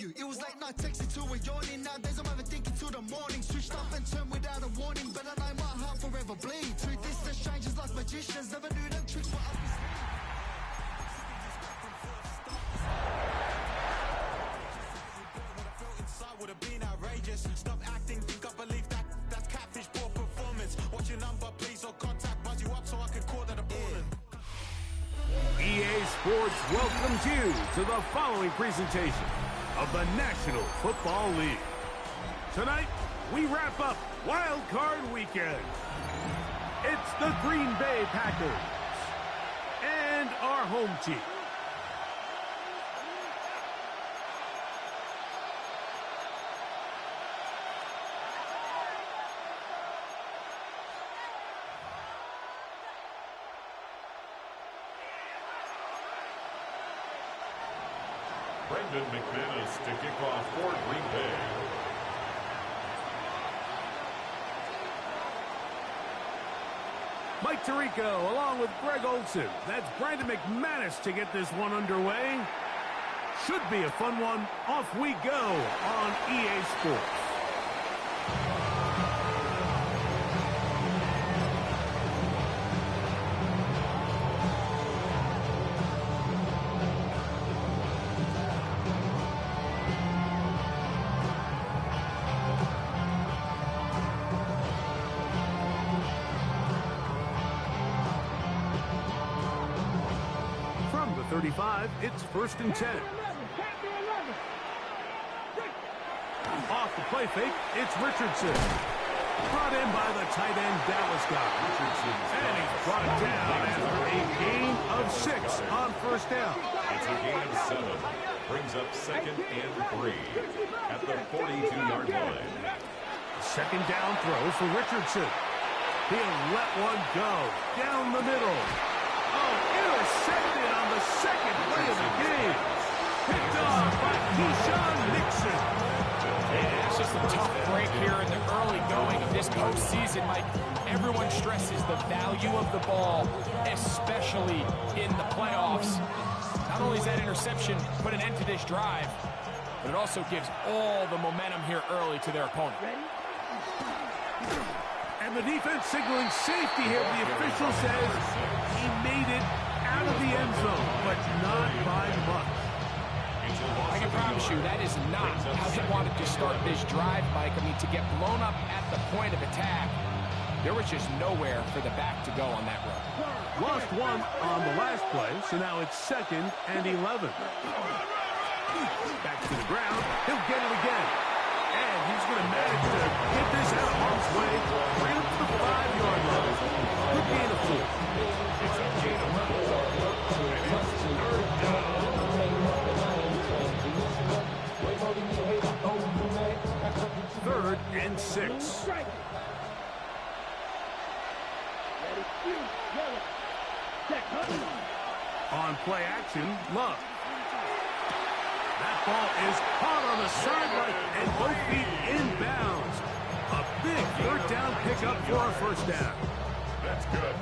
you. It was like night texting to a yawning. Nowadays I'm even thinking till the morning. Switched up and turned without a warning. But I know my heart forever bleed. Two distant strangers like magicians. Never knew them tricks were up his sleeve. Would have been outrageous. Stop acting, think I believe that's catfish, poor performance. Watch your number, please, or contact. Buzz you up so I can call that a ballin'. EA Sports welcomes you to the following presentation of the National Football League. Tonight, we wrap up Wild Card Weekend. It's the Green Bay Packers and our home team. Brendan McManus to kick off for Green Bay. Mike Tirico along with Greg Olson. That's Brandon McManus to get this one underway. Should be a fun one. Off we go on EA Sports. From the 35, it's 1st and 10. Off the play fake, it's Richardson. Brought in by the tight end Dallas guy. And he's brought down after a gain of 6 on 1st down. It's a gain of 7. Brings up 2nd and 3 at the 42-yard line. Second down throw for Richardson. He'll let one go down the middle. Oh, intercepted on the second play of the game. Picked off by Keyshawn Nixon. Yeah, it's just a tough break here in the early going of this postseason, Mike. Everyone stresses the value of the ball, especially in the playoffs. Not only does that interception put an end to this drive, but it also gives all the momentum here early to their opponent. And the defense signaling safety here. The official says he made it out of the end zone, but not by much. I can promise you that is not how he wanted to start this drive, Mike. I mean, to get blown up at the point of attack, there was just nowhere for the back to go on that run. Lost one on the last play, so now it's 2nd and 11. Back to the ground. He'll get it again. And he's going to manage to get this out of harm's way right up to the 5-yard line. Good gain of 4. It's a gain of 4. And it's 3rd down. 3rd and 6. On play action, Love. That ball is caught on the sideline and both feet inbounds. A big 3rd down pickup for a 1st down. That's good.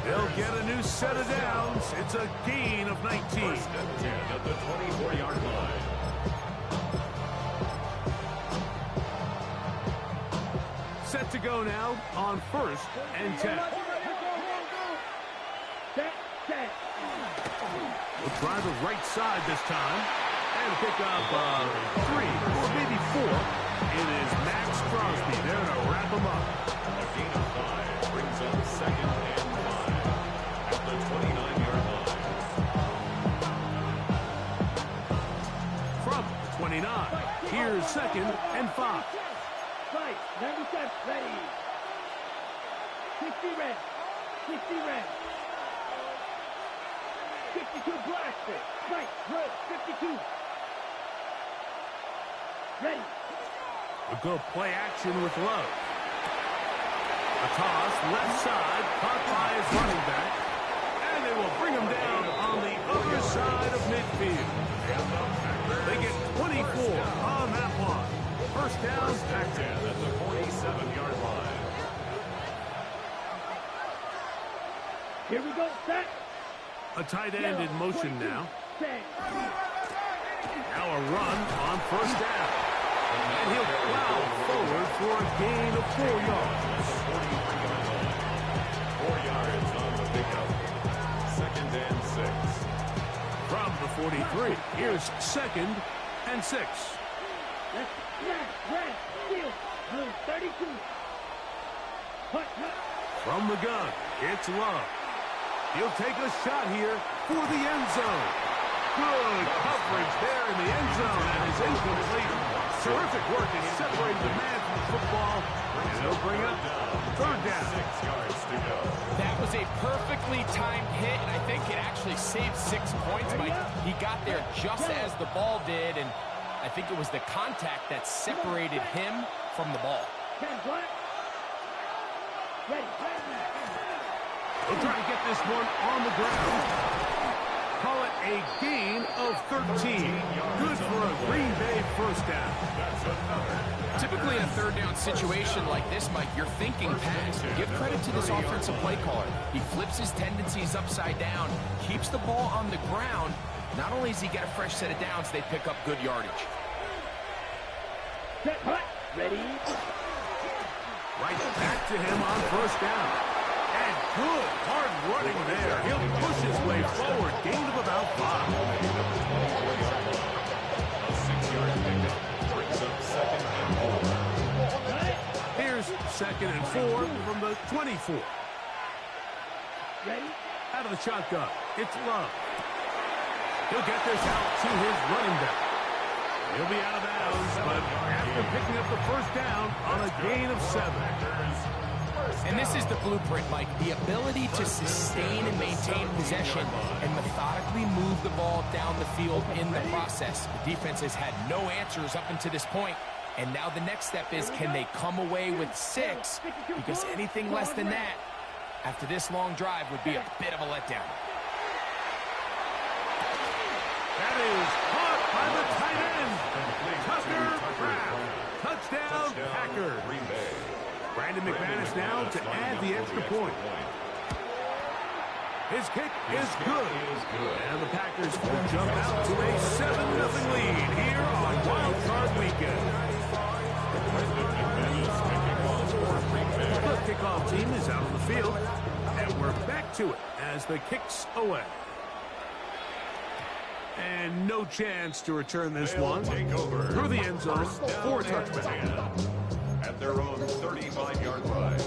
They'll get a new set of downs. It's a gain of 19. 1st and 10 at the 24-yard line. Set to go now on 1st and 10. We'll try the right side this time. And pick up 3 or maybe 4. It is Max Crosby there to wrap him up. A gain of 5 brings up 2nd and 5 at the 29-yard line. From 29, here's 2nd and 5. Right, 97, ready. 60 red. 60 red. 52 Blackfish. Right, good, 52. Ready. We'll go play action with Love. A toss, left side, caught by his running back. And they will bring him down on the other side of midfield. They get 24 on that one. 1st down, Packed in at the 47-yard line. Here we go, set. A tight end in motion now. Now a run on first down. And he'll plow forward for a gain of 4 yards. 43-yard line. 4 yards on the pickup. 2nd and 6. From the 43, here's 2nd and 6. Red, steal, blue, 32. From the gun, it's Love. He'll take a shot here for the end zone. Good coverage there in the end zone, and is incomplete. Terrific work in separating the man from the football, and it'll bring up 3rd down. 6 yards to go. That was a perfectly timed hit, and I think it actually saved 6 points, Mike. He got there just as the ball did, and I think it was the contact that separated him from the ball. He'll try to get this one on the ground. Call it a gain of 13. Good for a Green Bay first down. Typically in a 3rd down situation like this, Mike, you're thinking pass. Give credit to this offensive play caller. He flips his tendencies upside down, keeps the ball on the ground. Not only does he get a fresh set of downs, they pick up good yardage. Ready? Right back to him on first down. And good hard running there. He'll push his way forward. Gain of about 5. A 6-yard pickup brings up 2nd and 4. Here's 2nd and 4 from the 24. Ready? Out of the shotgun, it's Love. He'll get this out to his running back. He'll be out of bounds, but after picking up the first down on a gain of 7. And this is the blueprint, Mike. The ability to sustain and maintain possession and methodically move the ball down the field in the process. The defense has had no answers up until this point, and now the next step is, can they come away with 6? Because anything less than that, after this long drive, would be a bit of a letdown. That is caught by the tight end. Tucker Kraft. Touchdown, Packers. Brandon McManus now to add the extra point. His kick is good. And the Packers will jump out to a 7-0 lead here on Wild Card Weekend. The kickoff team is out on the field, and we're back to it as the kick's away. And no chance to return this one through the end zone for a touchback. At their own 35-yard line.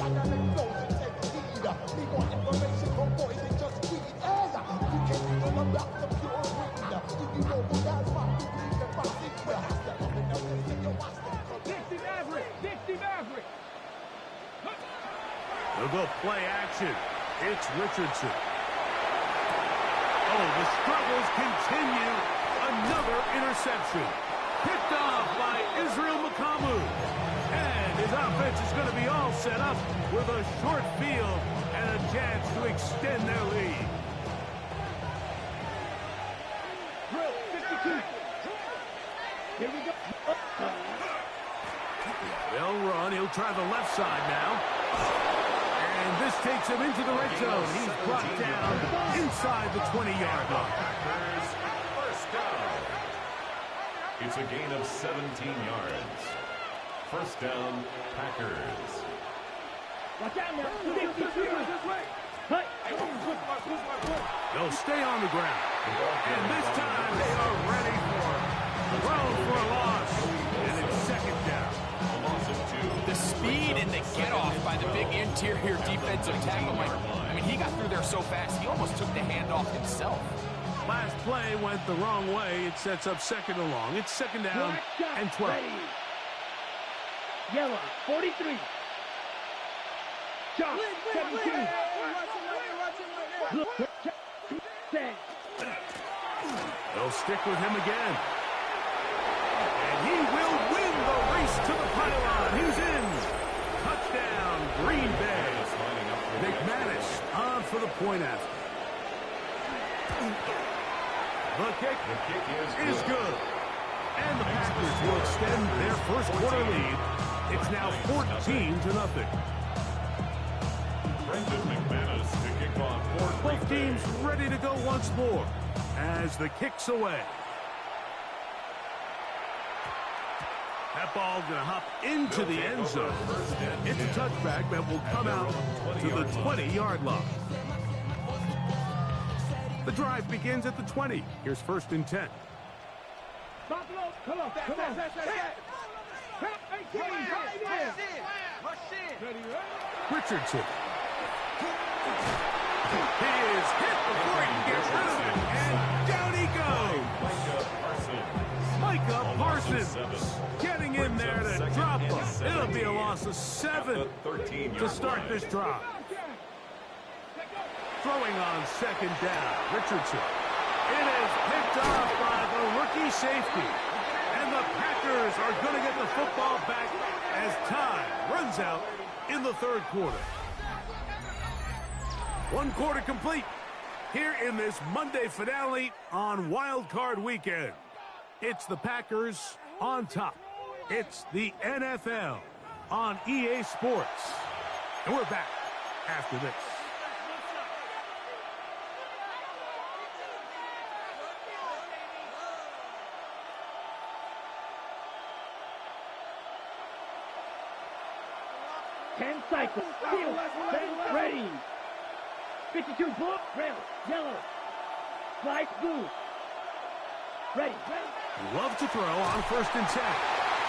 They'll go play action. It's Richardson. Oh, the struggles continue. Another interception. Picked off by Israel Makamu. And his offense is going to be all set up with a short field and a chance to extend their lead. Drill, 52. Here we go. They'll run. He'll try the left side now. And this takes him into the red zone. He's brought down inside the 20-yard line. First down. It's a gain of 17 yards. First down, Packers. Watch out now. 53. Cut. They'll stay on the ground. And this time they are ready for it. Throw for a loss. And it's 2nd down. A loss of 2. The speed and the get-off by the big interior defensive tackle, Mike. I mean, he got through there so fast, he almost took the handoff himself. Last play went the wrong way. It sets up 2nd and long. It's 2nd down and 12. Ready. Yellow, 43. Chop, 17. They'll stick with him again. And he will win the race to the pylon. He's in. Touchdown, Green Bay. McManus on for the point after. The kick is good. And the Packers will extend their first quarter lead. It's now 14-0. Brendan McManus to kick off for Both teams ready to go once more as the kick's away. That ball going to hop into the end zone. It's a touchback that will come out to the 20-yard line. The drive begins at the 20. Here's 1st and 10. Buffalo, come on. Richardson. He is hit before he can get rid of it, and down he goes. Micah Parsons getting in there to drop him. It'll be a loss of 7 to start this drive. Throwing on 2nd down, Richardson. It is picked off by the rookie safety. And the Packers are going to get the football back as time runs out in the 3rd quarter. 1 quarter complete here in this Monday finale on Wild Card Weekend. It's the Packers on top. It's the NFL on EA Sports. And we're back after this. Ten cycles. Field. Ready. 52 blue. Red. Yellow. Slice blue. Ready. Love to throw on 1st and 10.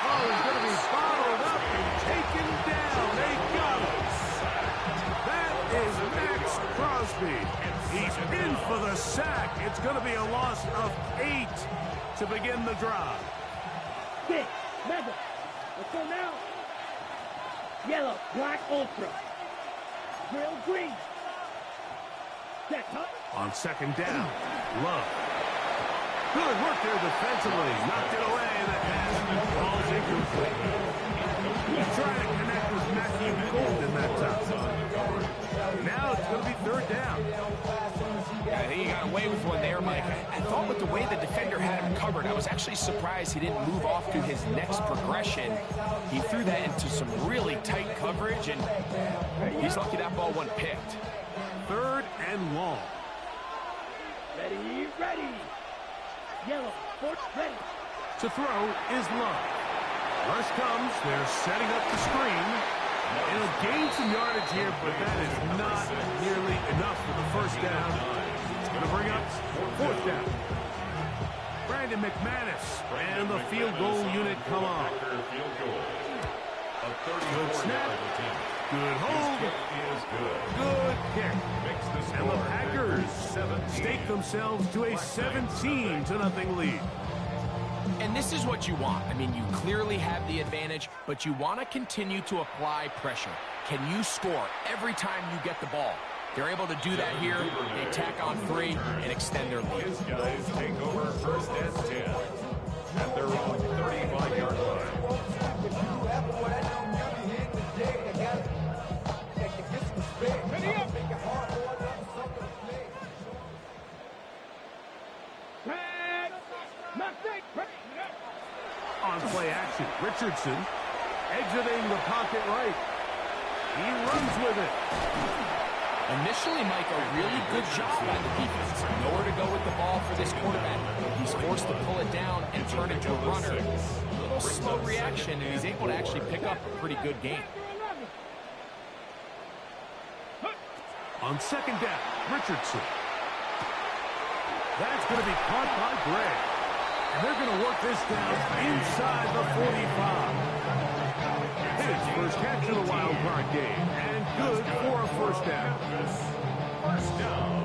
Oh, he's going to be followed up and taken down. They got him. That is Max Crosby. He's in for the sack. It's going to be a loss of 8 to begin the drive. 6. Mega. Let's go now. Yellow. Black ultra. Grill green. Set up. On 2nd down, Love. Good work there defensively. Knocked it away, and the pass falls incomplete. He's trying to connect with Matthew Golden that time. Now it's going to be 3rd down. Yeah, I think he got away with one there, Mike. I thought with the way the defender had him covered, I was actually surprised he didn't move off to his next progression. He threw that into some really tight coverage, and he's lucky that ball wasn't picked. 3rd and long. Ready. Yellow. Fourth. Ready. To throw is Love. Rush comes. They're setting up the screen. It'll gain some yardage here, but that is not nearly enough for the 1st down. It's going to bring up 4th down. Brandon McManus and the field goal unit come on. Good snap. Good hold. Good kick. And the Packers stake themselves to a 17-0 lead. And this is what you want. I mean, you clearly have the advantage, but you want to continue to apply pressure. Can you score every time you get the ball? They're able to do that here. They tack on 3 and extend their lead. These guys take over 1st and 10 at their own 35-yard line. On play action, Richardson exiting the pocket right. He runs with it. Initially, Mike, a really good job by the defense. Nowhere to go with the ball for this quarterback. He's forced to pull it down and turn it to a runner. A little slow reaction, and he's able to actually pick up a pretty good game. On 2nd down, Richardson. That's going to be caught by Gray. And they're going to work this down inside the 45. His 1st catch of the wild card game. And good for a 1st down. 1st down.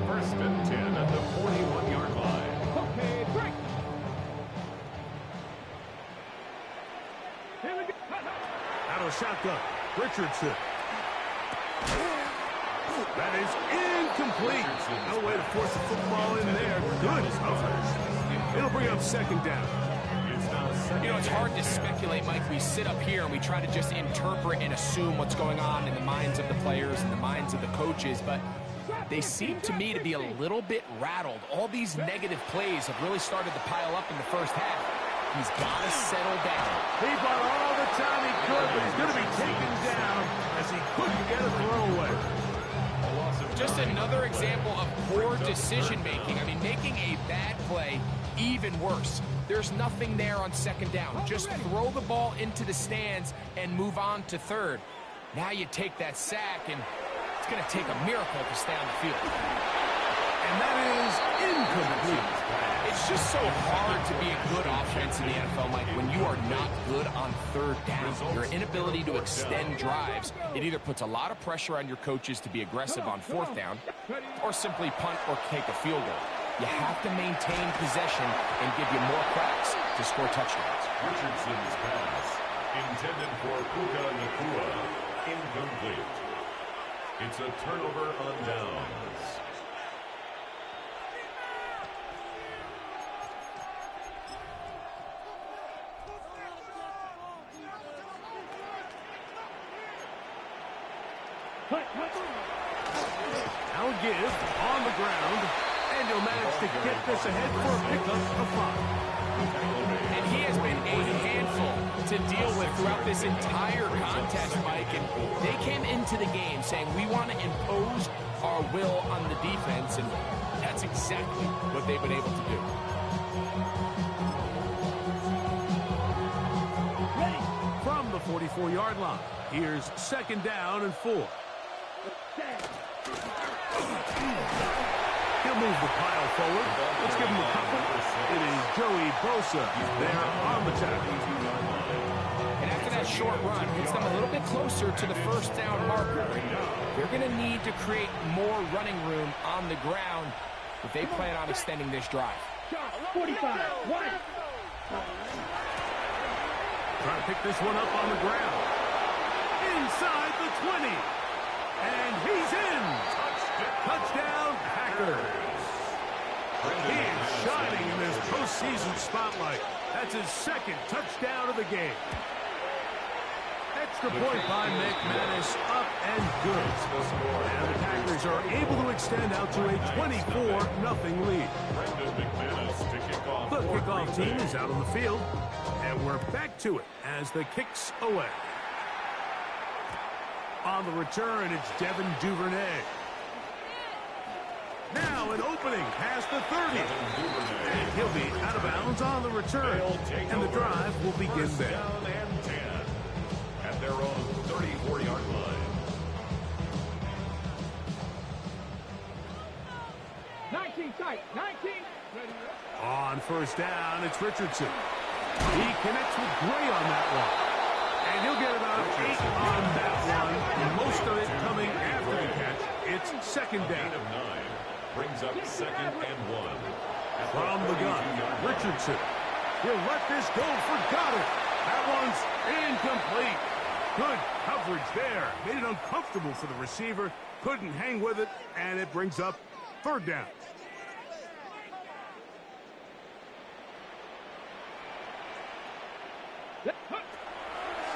1st and 10 at the 41-yard line. Okay, break. Here we go. Out of shotgun, Richardson. That is incomplete. No way to force the football in there. Good coverage. It'll bring up 2nd down. You know, it's hard to speculate, Mike. We sit up here and we try to just interpret and assume what's going on in the minds of the players and the minds of the coaches, but they seem to me to be a little bit rattled. All these negative plays have really started to pile up in the 1st half. He's got to settle down. He bought all the time he could, but he's going to be taken down as he couldn't get a throwaway. Just another example of poor decision-making. I mean, making a bad play even worse. There's nothing there on second down. Just throw the ball into the stands and move on to third. Now you take that sack, and it's going to take a miracle to stay on the field. And that is incomplete. It's just so hard to be a good offense in the NFL, Mike, when you are not good on third down. Your inability to extend drives, it either puts a lot of pressure on your coaches to be aggressive on fourth down or simply punt or kick a field goal. You have to maintain possession and give you more cracks to score touchdowns. Richardson's pass, intended for Puka Nacua, incomplete. It's a turnover on downs. Now give on the ground, and he'll manage to get this ahead for a pickup of 5. And he has been a handful to deal with throughout this entire contest, Mike. And they came into the game saying, we want to impose our will on the defense, and that's exactly what they've been able to do. From the 44-yard line, here's second down and 4. He'll move the pile forward. Let's give him a couple. It is Joey Bosa there on the tackle. And after that short run, gets them a little bit closer to the first down marker. They're going to need to create more running room on the ground if they plan on extending this drive. 45, 1. Trying to pick this one up on the ground. Inside the 20. And he's in. Touchdown, Packers. He is shining in this postseason spotlight. That's his second touchdown of the game. Extra point by McManus, up and good. And the Packers are able to extend out to a 24-0 lead. The kickoff team is out on the field, and we're back to it as the kick's away. On the return, it's Devin Duvernay. Now an opening past the 30. And he'll be out of bounds on the return. And the drive will begin there. At their own 34-yard line. 19 tight, 19. On first down, it's Richardson. He connects with Gray on that one. And he'll get about 8 on that one. Most of it coming after the catch. It's second down. 8 of 9 brings up second and 1. From the gun, Richardson. He'll let this go for Goddard. That one's incomplete. Good coverage there. Made it uncomfortable for the receiver. Couldn't hang with it, and it brings up third down.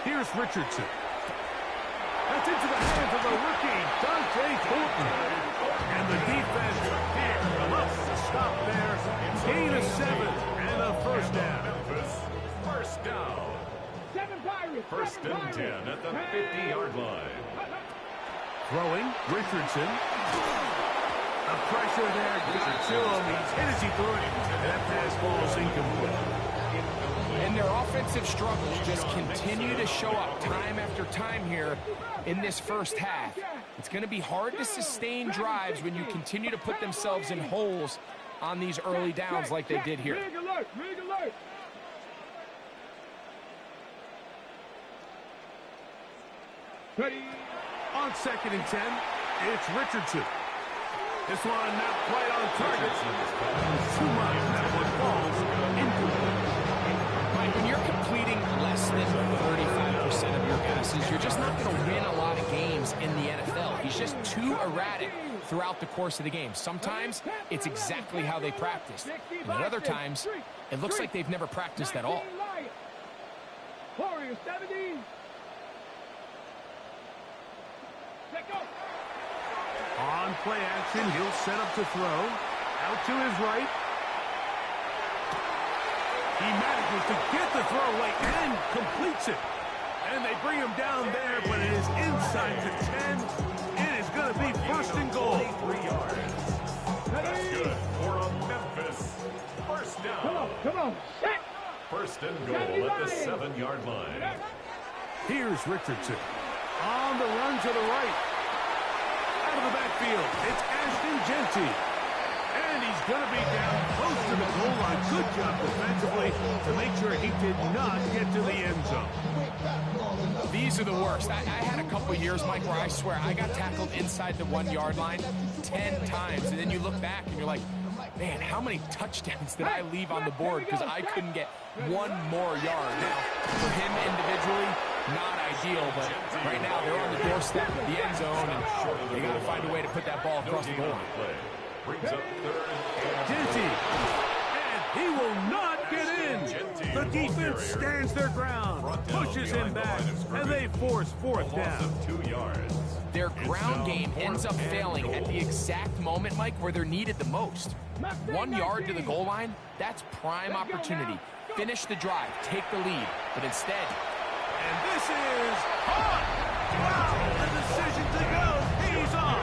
Here's Richardson. That's into the hands of the rookie, Dante Thornton. And the defense here enough to stop there. Gain of 7 and a first down. First down. 7 Pirates. First and 10 at the 50-yard line. Throwing, Richardson. The pressure there gets to him. He's hit as he threw it. And that pass falls incomplete. And their offensive struggles just continue to show up time after time here in this first half. It's going to be hard to sustain drives when you continue to put themselves in holes on these early downs like they did here. Rig alert, rig alert. Ready. On second and 10, it's Richardson. This one not quite on target. Too much. That one falls incomplete. Mike, when you're completing less than 35% of your passes, you're just not going to win a lot of games in the NFL. He's just too erratic throughout the course of the game. Sometimes it's exactly how they practiced. And at other times, it looks like they've never practiced at all. Warriors 70. Let go. On play action, he'll set up to throw. Out to his right. He manages to get the throw away and completes it. And they bring him down there, but it is inside the 10. It is going to be first and goal. 3 yards. That's good for a Memphis first down. now. Come on, set. First and goal at the 7-yard line. Here's Richardson. On the run to the right. Out of the backfield, it's Ashton Genty. And he's going to be down close to the goal line. Good job defensively to make sure he did not get to the end zone. These are the worst. I had a couple years, Mike, where I swear I got tackled inside the 1-yard line 10 times. And then you look back and you're like, man, how many touchdowns did I leave on the board because I couldn't get one more yard? Now, for him individually, not ideal, but right now they're on the doorstep of the end zone, and they got to find a way to put that ball across the goal line. Brings up third and Genty, and he will not get in. The defense stands their ground, pushes him back, and they force fourth down. 2 yards. Their ground game ends up failing at the exact moment, Mike, where they're needed the most. 1 yard to the goal line, that's prime opportunity. Finish the drive, take the lead, but instead... And this is on! Wow, the decision to go, he's on!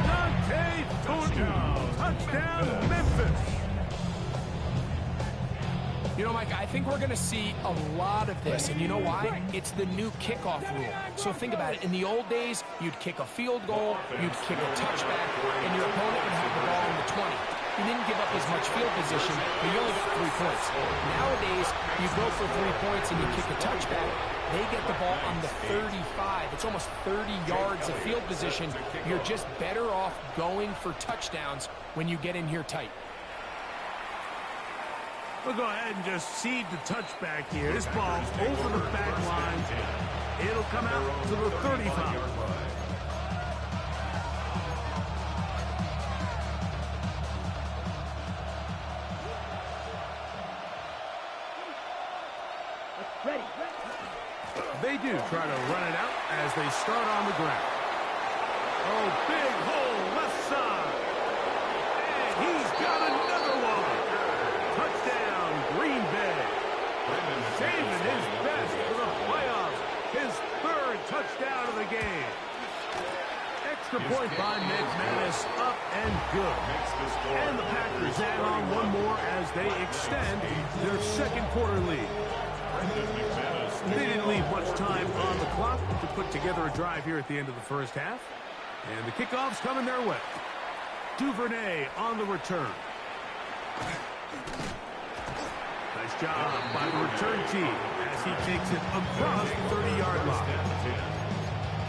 Dante Thornton, touchdown Memphis! You know, Mike, I think we're going to see a lot of this, and you know why? It's the new kickoff rule. So think about it. In the old days, you'd kick a field goal, you'd kick a touchback, and your opponent would have the ball in the 20. You didn't give up as much field position, but you only got 3 points. Nowadays, you go for 3 points and you kick a touchback. They get the ball on the 35. It's almost 30 yards of field position. You're just better off going for touchdowns when you get in here tight. We'll go ahead and just seed the touchback here. This ball over the back line. It'll come out to the 35. They do try to run it out as they start on the ground. Oh, big hole left side. And he's got another one. Touchdown, Green Bay. Saving his best for the playoffs. His 3rd touchdown of the game. Extra point by McManus, up and good. And the Packers add on one more as they extend their 2nd quarter lead. They didn't leave much time on the clock to put together a drive here at the end of the first half. And the kickoff's coming their way. Duvernay on the return. Nice job by the return team as he takes it across the 30-yard line.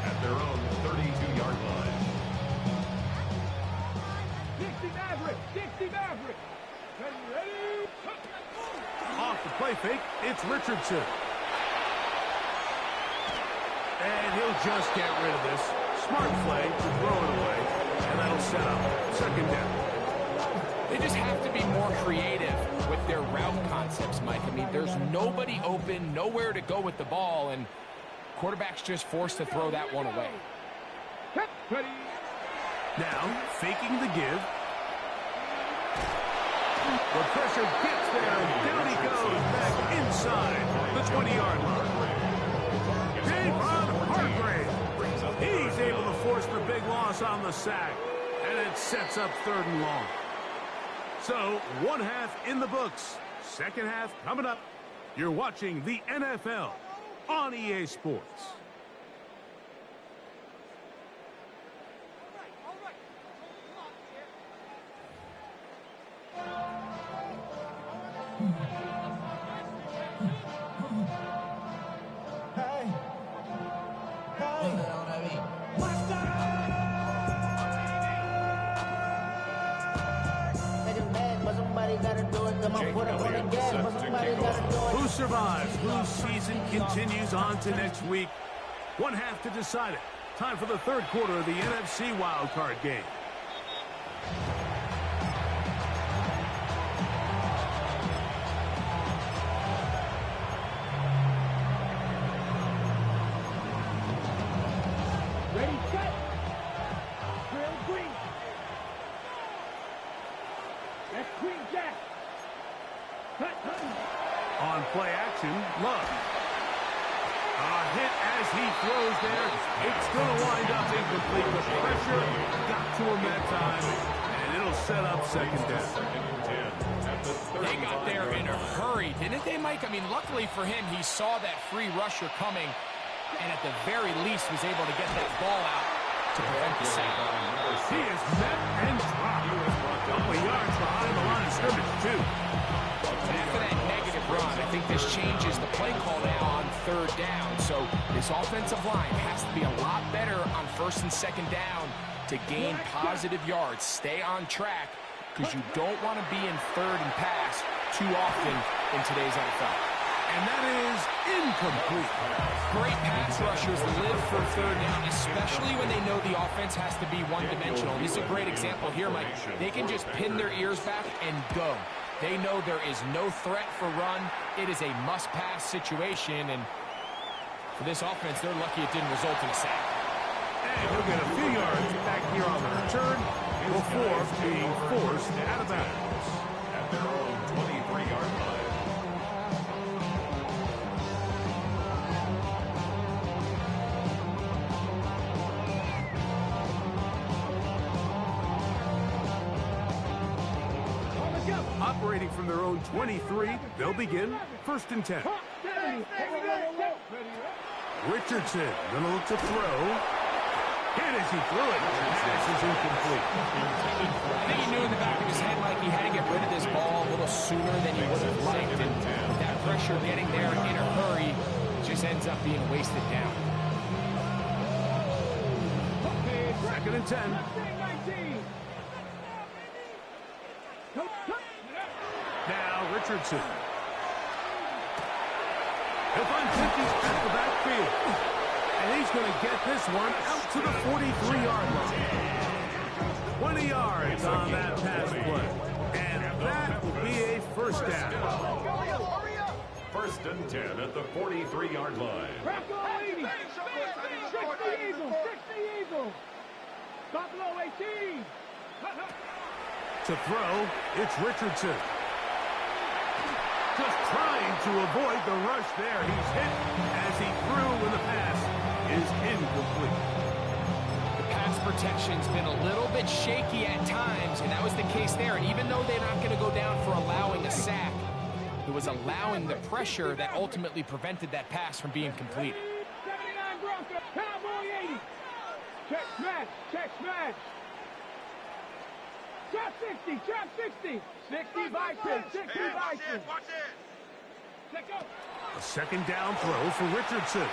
At their own 32-yard line. Dixie Maverick. Ready? Off the play fake, it's Richardson. And he'll just get rid of this. Smart play to throw it away. And that'll set up 2nd down. They just have to be more creative with their route concepts, Mike. I mean, there's nobody open, nowhere to go with the ball, and quarterback's just forced to throw that one away. Now, faking the give. The pressure gets there, and down he goes back inside the 20-yard line. Javon Hargrave. He's able to force the big loss on the sack, and it sets up 3rd and long. So, 1 half in the books. 2nd half coming up. You're watching the NFL on EA Sports. Who survives? Whose season continues on to next week? 1 half to decide it. Time for the 3rd quarter of the NFC wildcard game. Ready, set. Drill green. That's Queen Jack. Cut. On play action, Love. A hit as he throws there. It's going to wind up incomplete. The pressure got to him that time, and it'll set up 2nd down. 2nd and 10 at They got there in a hurry, didn't they, Mike? I mean, luckily for him, he saw that free rusher coming, and at the very least was able to get that ball out to prevent the sack. He is met and dropped. A couple yards behind the line of scrimmage, too. And after that negative run, I think this changes the play call now on third down. So this offensive line has to be a lot better on first and second down to gain positive yards. Stay on track, because you don't want to be in third and pass too often in today's NFL. And that is incomplete. Great pass rushers live for third down, especially when they know the offense has to be one-dimensional. This is a great example here, Mike. They can just pin their ears back and go. They know there is no threat for run. It is a must-pass situation, and for this offense, they're lucky it didn't result in a sack. And he'll get a few yards back here on the return before being forced out of bounds. At their own 23-yard line. Operating from their own 23, they'll begin first and 10. Richardson gonna look to throw. And as he threw it, the pass is incomplete. I think he knew in the back of his head, Mike, he had to get rid of this ball a little sooner than he would have liked. And with that pressure getting there in a hurry, it just ends up being wasted down. Second and 10. Now Richardson. He'll find 50s at the backfield. And he's going to get this one out to the 43-yard line. 20 yards on that pass play. And that will be a first down. First and 10 at the 43-yard line. 60 Eagles! 60 Eagles! Stop below 18! To throw, it's Richardson. Just trying to avoid the rush there. He's hit as he threw when the pass is incomplete. The pass protection's been a little bit shaky at times, and that was the case there. And even though they're not going to go down for allowing a sack, it was allowing the pressure that ultimately prevented that pass from being completed. 79 Broncos! Cowboy 80! Check smash! Check smash! Trap 60! Trap 60! 60 Vikings! 60 Vikings! Watch it! Check out! A second down throw for Richardson.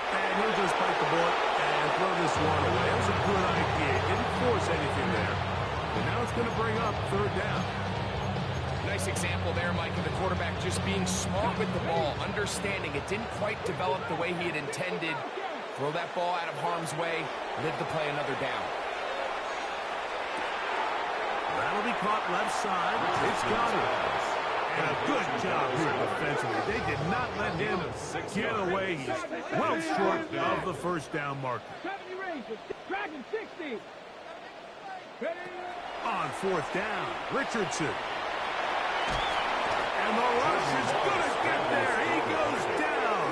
And he'll just bite the bullet and throw this one away. That was a good idea. Didn't force anything there. And now it's going to bring up third down. Nice example there, Mike, of the quarterback just being smart with the ball, understanding it didn't quite develop the way he had intended. Throw that ball out of harm's way, live to play another down. That'll be caught left side. It's got it. And a good job here defensively. They did not let him get away. He's well short of the first down marker. 70 Rangers! Dragon 60! On fourth down, Richardson. And the rush is going to get there. He goes down.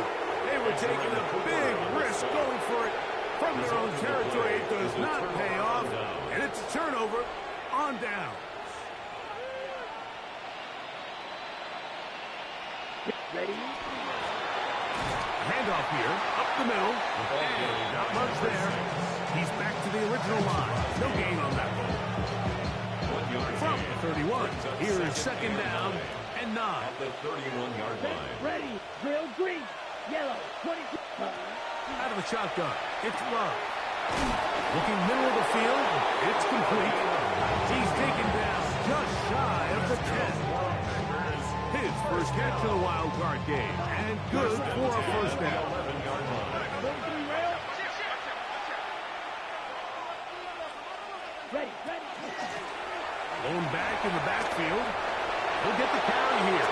They were taking a big risk going for it from their own territory. It does not pay off, and it's a turnover on down. Ready? Handoff here, up the middle, and not much there. He's back to the original line. No gain on that one. From the 31, here is second down and 9. At the 31-yard line. Ready? Drill green. Yellow. 22. Out of the shotgun, it's Love. Looking middle of the field, it's complete. He's taken down just shy of the 10. His first catch of the wild card game, and good for a first down. 11-yard line. Ready, ready. Lone back in the backfield. He'll get the carry here.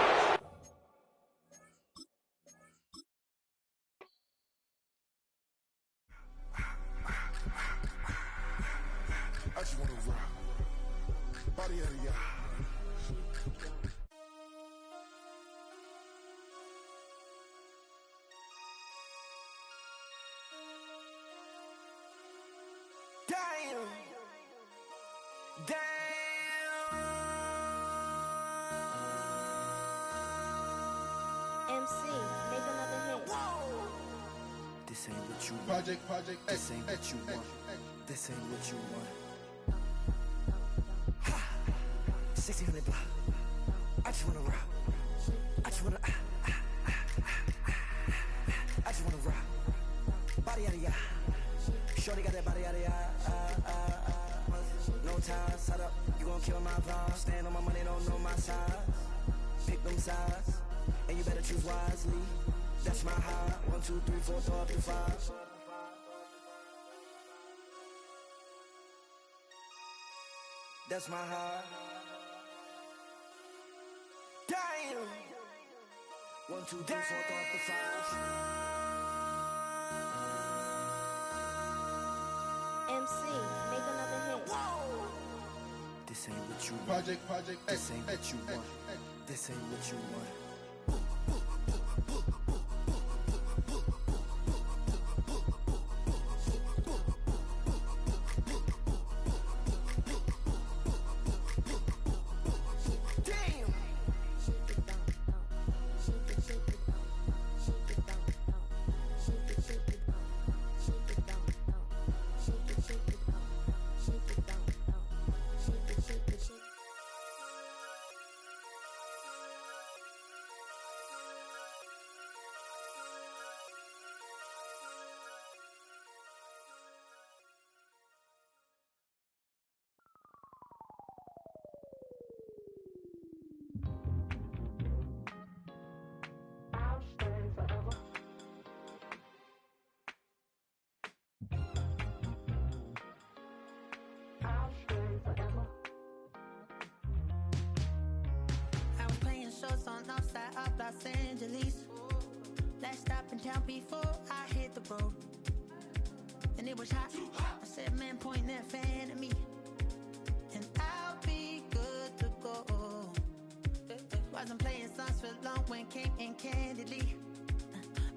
I just want to rock. Body out of y'all. Damn. MC, make another hit. This ain't what you want. Project This ain't what you want. This ain't what you want. Ha! 1600 block. I just wanna rock. I just wanna I just wanna rock. Body out of ya. Shorty got that body out of ya. No time, set up. You gon' kill my vibe. Stand on my money, don't know my size. Pick them sides, and you better choose wisely. That's my high. 1, 2, 3, 4, throw up to 5. That's my high. Damn. 1, 2, 3, 4, throw up to 5. MC, make another hit. This ain't what you want. Project This ain't what you want. This ain't what you want. Los Angeles. Last stop in town before I hit the road. And it was hot. I said, man, point that fan at me, and I'll be good to go. Wasn't playing songs for long when came in candidly,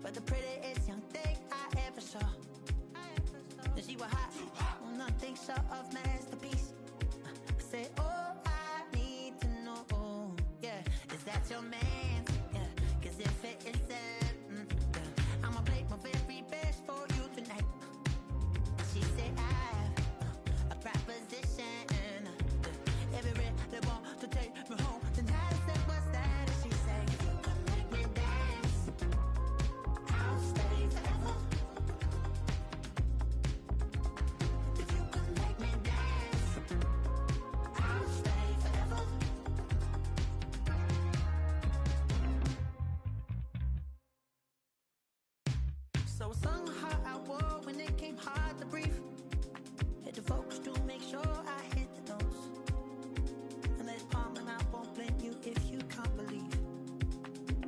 but the prettiest young thing I ever saw. And she was hot. Well, nothing short of masterpiece. I said, oh, I need to know, yeah, is that your man? Yeah, cause if it isn't, I'ma play my very best for you tonight. She said I have a proposition. Every red they want to take me home tonight. I said, what's that? And she said, if you come make me dance, I'll stay forever. If you come make me dance, I'll stay forever. So I sung how I wore when it came hard to breathe. Hit the focus to make sure I hit the notes. And let it palm and I won't blame you if you can't believe.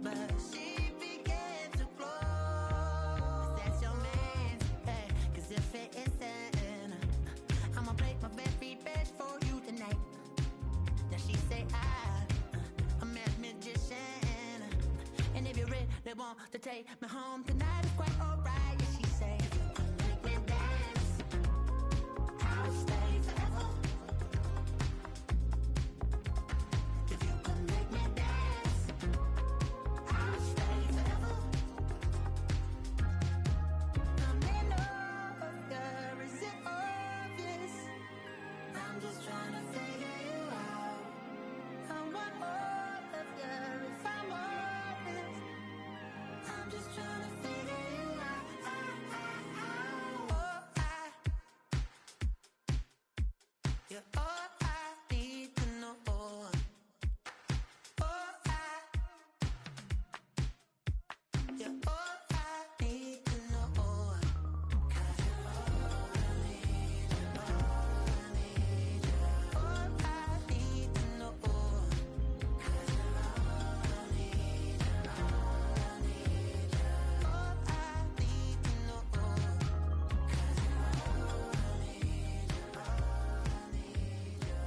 But she began to flow. That's your man, hey, cause if it isn't, I'ma play my very best for you tonight. Now she say I'm a magician, and if you're ready, they want to take me home tonight. It's quite alright. Yeah, she say, if you can make me dance, I'll stay forever. If you can make me dance, I'll stay forever. I'm in love, is it obvious? I'm just trying to figure you out. I want all of you if I'm honest. I'm just trying to figure you out. You're all I need to know. You're all I need to know. 'Cause you're all I need, all I need, all I need to know. 'Cause you're all I need, all I need, all I need to know. 'Cause you're all I need, all I need.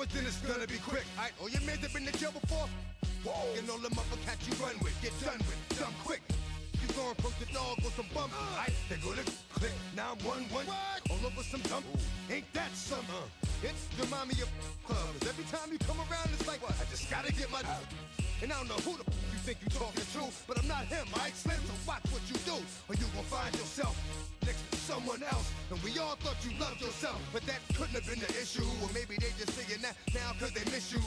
hours, then it's gonna be quick. Alright, all your men have been to jail before? Whoa. And all them other cats you run with, get done with, dumb quick. You going from the dog or some bum? Alright, they go to click, 911. All over some dump. Ain't that something? It remind me of clubs. Every time you come around, it's like, I just gotta get my. And I don't know who the you think you talking to, but I'm not him, alright, Slim? So watch what you do, or you gon' find yourself next to someone else. And we all thought you loved yourself, but that couldn't have been the issue. Or maybe they just saying that now cause they miss you.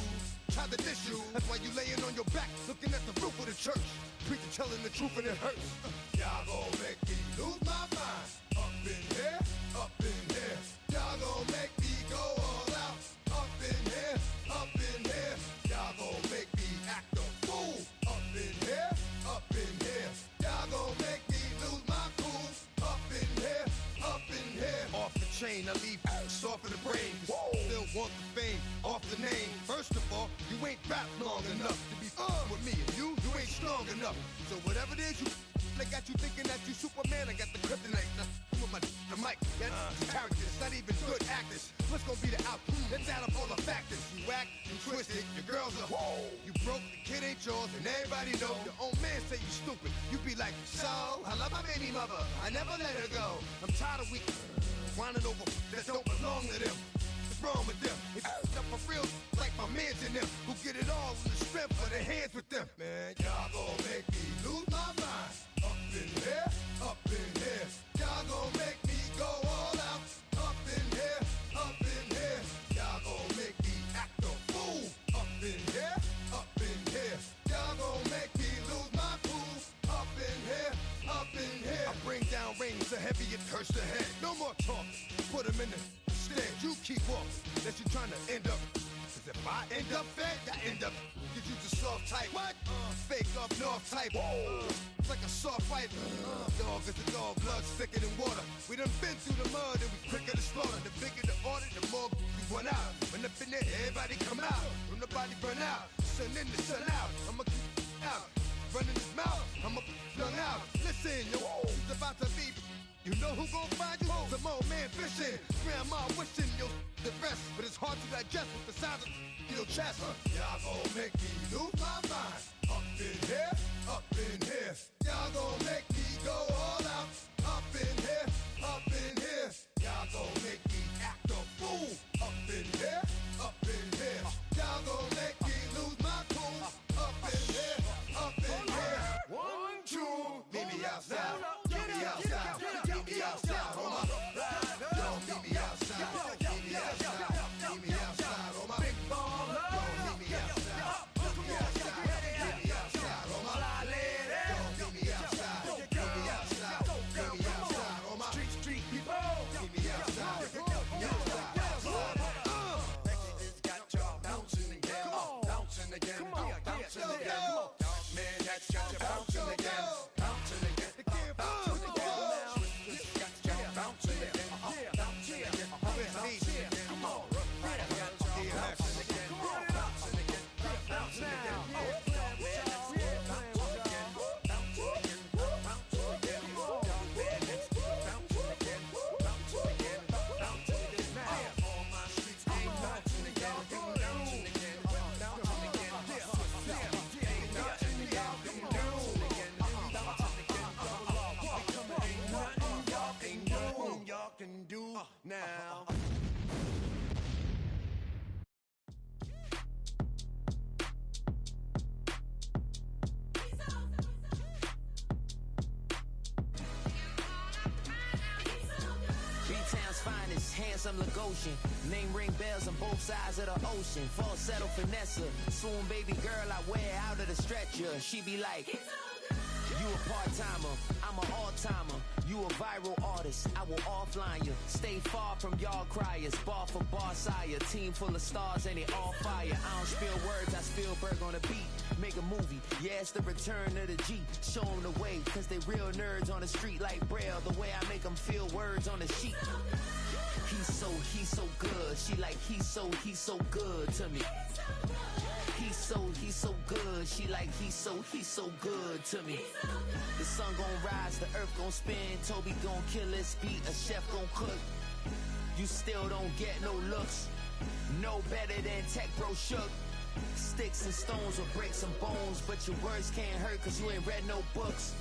Try to diss you, that's why you laying on your back, looking at the roof of the church. Preacher telling the truth and it hurts. Y'all gon' make me lose my mind. Up in here, up in here. Y'all gon' make me go all out. Up in here, up in here. Y'all gon' make me act a fool. Up in here, up in here. Y'all gon' make me lose my cool. Up in here, up in here. Off the chain, I leave soft in the brain. Still want the fame, off the name. First of all, you ain't rap long enough to be with me. And you ain't strong enough. So whatever it is you they got you thinking that you Superman, I got the kryptonite. Come with the mic, that's characters, not even good actors. What's gonna be the outcome? Let's add up all the factors. You whack, you twisted, your girls are you broke, the kid ain't yours, and everybody know. Your own man say you stupid. You be like, so, I love my baby mother, I never let her go. I'm tired of weak whining over that don't belong to them. What's wrong with them? It's up for real, like my mans in them, who get it all in the strength of their hands with them. Man, y'all gon' make me lose my mind. Up in here, up in here. Y'all gon' make me go all out. Up in here, up in here. Y'all gon' make me act a fool. Up in here, up in here. Y'all gon' make me lose my cool. Up in here, up in here. I bring down rings so heavy it hurts the head. No more talk, put them in the stand. You keep walking, unless you're trying to end up. Cause if I end up fed, I end up. Cause you just soft type. What? Fake up north type. It's like a soft fight. Dog is a dog, blood thicker than water. We done been through the mud and we quicker to slaughter. The bigger the order, the more we run out. When up in there, everybody come out. When nobody burn out, sun in the sun out. I'ma keep out. Running his mouth, I'ma flung out. Listen, yo, it's about to be. You know who gon' find you? Some old man fishing. Grandma wishing you'll the rest, but it's hard to digest with the sound of your chest. Y'all gon' make me lose my mind. Up in here, up in here. Y'all gon' make me go all out. Up in here, up in here. Y'all gon' make me act a fool. Up in here, up in here. Y'all gon' make me lose my cool. Up in here, up in here. 1, 2, meet me outside. Meet me outside. Meet me outside. Hold on. Yo, meet me outside. Meet me outside. Meet me outside. On my big ball. Yo, meet me outside. Meet me outside. Meet me outside. On my yo, meet me outside. Meet me outside. Meet me outside. On my street people. Meet me outside. Meet me outside. It's got y'all bouncing again. Bouncing again. Bouncing again. Man, that's got you bouncing again. Bouncing again. Bouncing again. Got y'all bouncing again. Bouncing again. Bouncing again. Come on. Got y'all bouncing again. Bouncing again. Bouncing again. Can do now. B-Town's finest, handsome Lagosian. Name ring bells on both sides of the ocean. Falsetto finesse, swoon baby girl I wear out of the stretcher. She be like, you a part-timer, I'm an all-timer. You a viral artist, I will offline you. Stay far from y'all criers, bar for bar sire. Team full of stars and they all fire. I don't spill words, I spill Berg on the beat. Make a movie, yeah, it's the return of the G. Show them the way, cause they real nerds on the street like Braille. The way I make them feel words on the sheet. He's so good. She like, he's so good to me. He's so good. She like, he's so good to me. The sun gon' rise, the earth gon' spin. Toby gon' kill this beat, a chef gon' cook. You still don't get no looks. No better than Tech Bro Shook. Sticks and stones will break some bones, but your words can't hurt cause you ain't read no books.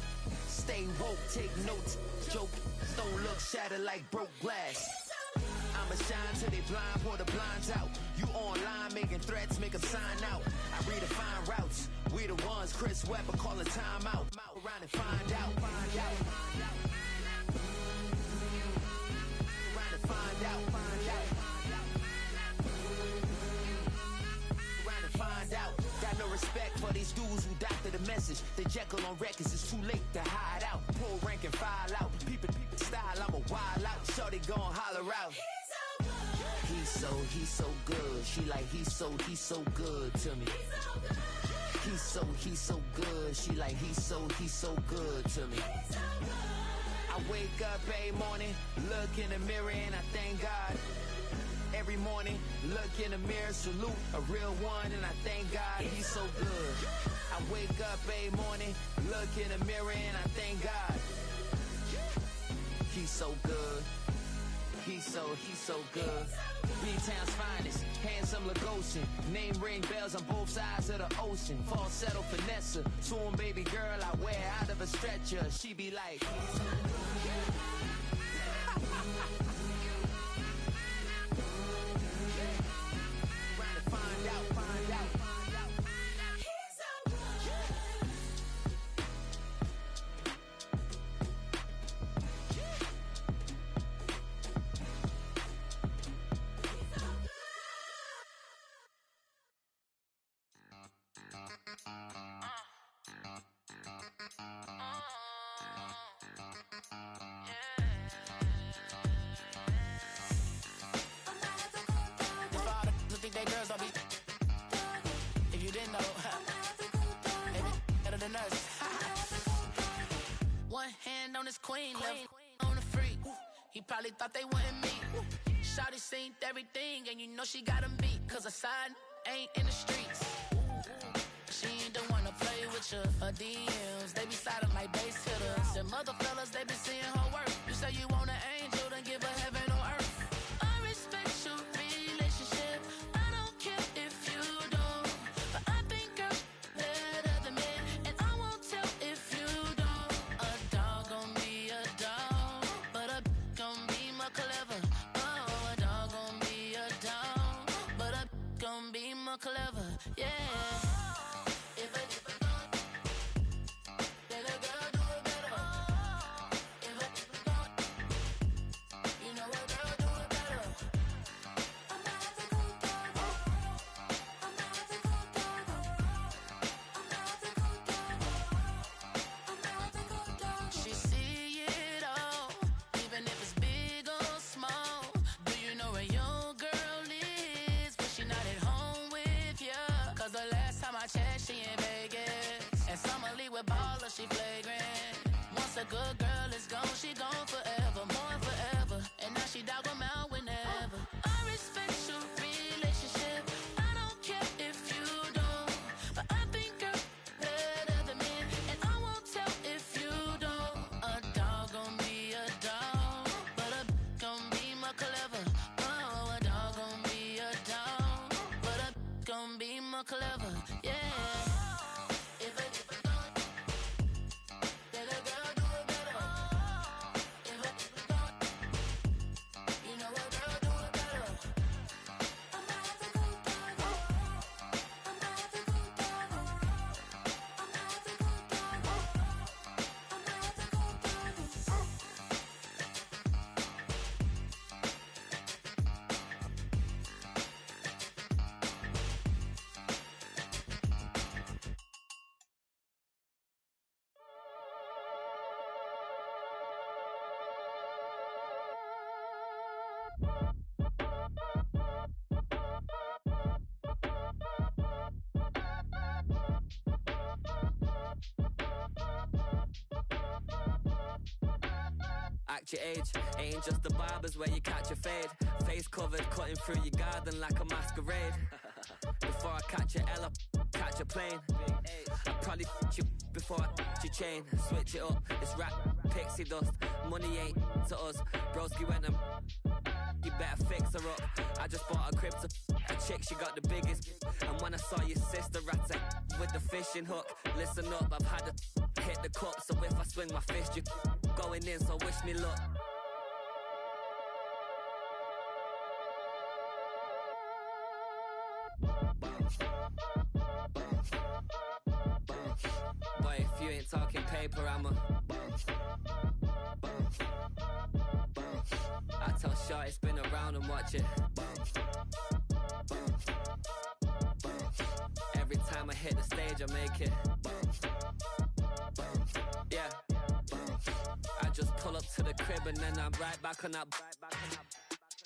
Stay woke, take notes, joke, don't look shattered like broke glass. I'ma shine till they blind, pour the blinds out. You online making threats, make them sign out. I redefine routes, we the ones Chris Webber call a timeout. Around and find out. Around and find out. Find out. Got no respect for these dudes who doctor the message. The Jekyll on records, it's too late to hide out. Pull rank and file out. Peep style, I'm a wild out. Shorty gon' holler out. He's so good. She like he's so good to me. He's so good. She like he's so good to me. I wake up every morning, look in the mirror and I thank God. Every morning, look in the mirror, salute a real one, and I thank God he's so good. I wake up every morning, look in the mirror, and I thank God he's so good. He's so good. B-Town's finest, handsome Lagosian. Name ring bells on both sides of the ocean. Falsetto finesse, soon baby girl I wear out of a stretcher. She be like, One hand on his queen, left on the freak. He probably thought they wouldn't meet. Shawty seen everything, and you know she got him beat. Cause her side ain't in the streets. She ain't the one to play with you. Her DMs, they be silent like bass hitters. Them other fellas, they be seeing her work. You say you want an angel, then give her heaven on earth. I respect your relationship. I don't care if you don't. But I think girls better than men. And I won't tell if you don't. A dog gon' be a dog. But a gon' be more clever. Oh, a dog gon' be a dog. But a gon' be more clever. Yeah. She in Vegas, and Summer Lee with baller, she flagrant. Once a good girl is gone, she gone forever, more forever. And now she dog 'em out whenever. I respect your relationship. I don't care if you don't, but I think girls better than men, and I won't tell if you don't. A dog gon' be a dog, but a gon' be more clever. Oh, a dog gon' be a dog, but a gon' be more clever. Yeah. Act your age, ain't just the barbers where you catch a fade. Face covered, cutting through your garden like a masquerade. Before I catch a L, catch a plane. I'd probably f*** you before I f*** your chain. Switch it up, it's rap, pixie dust. Money ain't to us. Broski went and you better fix her up. I just bought a crib to a chick, she got the biggest. And when I saw your sister at it with the fishing hook, listen up, I've had to hit the cup. So if I swing my fist, you going in, so wish me luck. Boy, if you ain't talking paper, I'm a I tell Shorty spin around and watch it. Every time I hit the stage, I make it. Yeah. I just pull up to the crib and then I'm right back on that.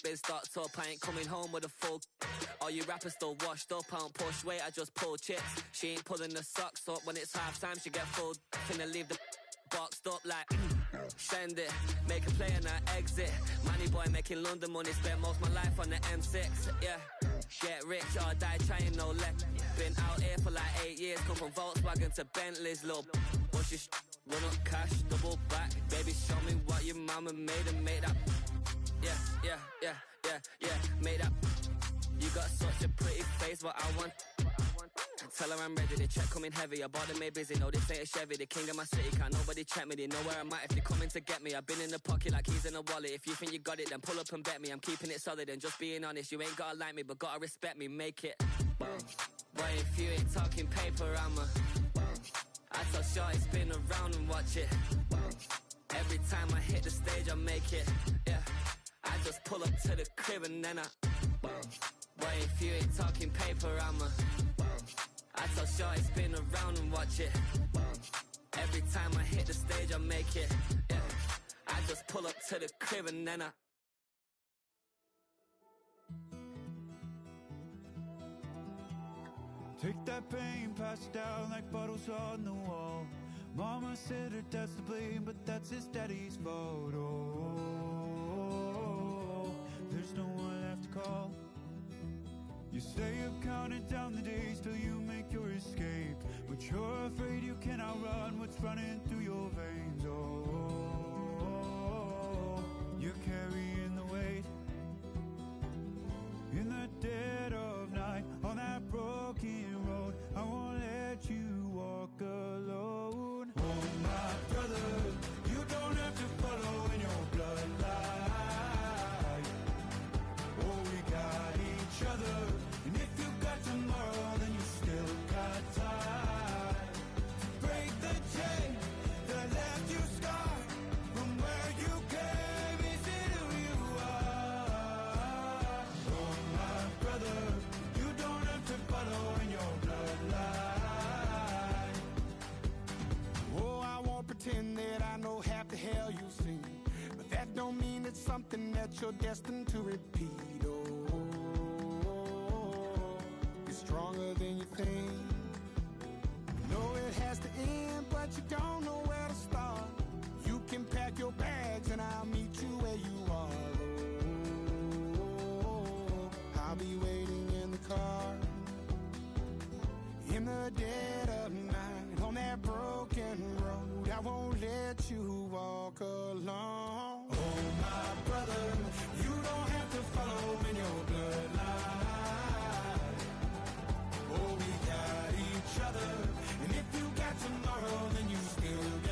Been stocked up, I ain't coming home with a full. All you rappers still washed up, I don't push weight, I just pull chips. She ain't pulling the socks up, when it's half time she get full. Finna leave the boxed up like send it, make a play and I exit. Money boy making London money, spent most of my life on the M6. Yeah, get rich or die trying, no luck. Been out here for like 8 years, come from Volkswagen to Bentley's, little bushy run up cash, double back. Baby, show me what your mama made and made up. Yeah, made up. You got such a pretty face, what I want. Tell her I'm ready, the check coming heavy. I bought them made busy, no this ain't a Chevy. The king of my city, can't nobody check me. They know where I'm at if they coming to get me. I've been in the pocket like keys in a wallet. If you think you got it, then pull up and bet me. I'm keeping it solid and just being honest. You ain't gotta like me, but gotta respect me, make it. Boy, if you ain't talking paper, I'm a I tell Shorty spin around and watch it. Every time I hit the stage, I make it. Yeah, I just pull up to the crib and then I Boy, if you ain't talking paper, I'm a I tell Shorty spin around and watch it. Every time I hit the stage, I make it. Yeah, I just pull up to the crib and then I take that pain, pass it down like bottles on the wall. Mama said her dad's to blame, but that's his daddy's fault. Oh, there's no one left to call. You stay up counting down the days till you make your escape, but you're afraid you can outrun what's running through your veins. Oh, you're carrying the weight in the dead of night on that broken road. I won't let you walk alone. Oh, my brother, you don't have to follow in your bloodline. Oh, we got each other. And if you got tomorrow, then you still got time to break the chain that left you scarred from where you came. Is it who you are? Oh, my brother, you don't have to follow in your bloodline. Oh, I won't pretend that I know half the hell you've seen, but that don't mean it's something that you're destined to repeat. Oh, stronger than you think. You know it has to end, but you don't know where to start. You can pack your bags and I'll meet you where you are. Oh, I'll be waiting in the car in the dead of night on that broken road. I won't let you walk alone. Oh, my brother, you don't have to follow in your bloodline. And if you got tomorrow, then you still got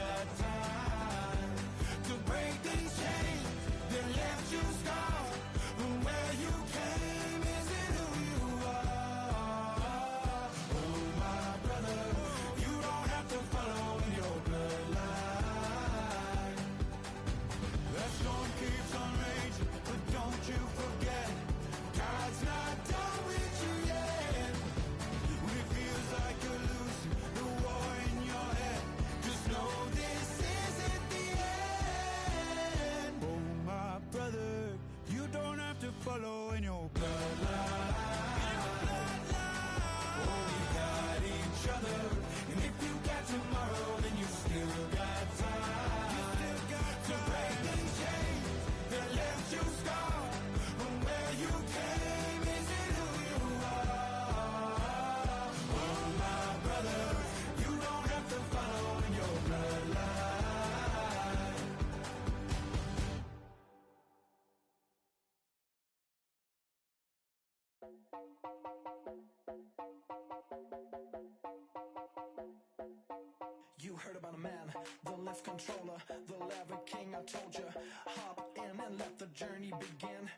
You heard about a man, the lift controller, the lever king. I told you, hop in and let the journey begin.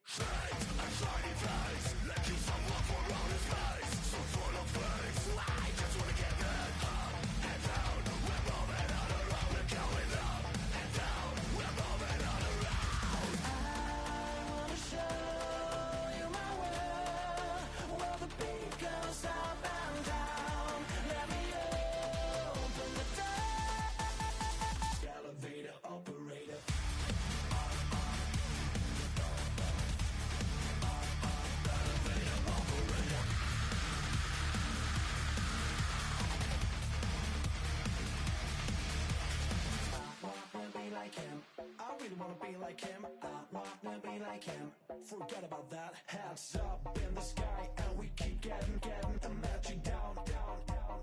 Fate and shiny face, let you someone for around his face. So full of face, I just wanna get it up and down. We're moving on around and going up and down. We're moving on around. I wanna show you my world, where the beat goes up and down. Let me open the door. Elevator operator. Like him, I really wanna be like him. I wanna be like him. Forget about that. Hands up in the sky, and we keep getting magic down,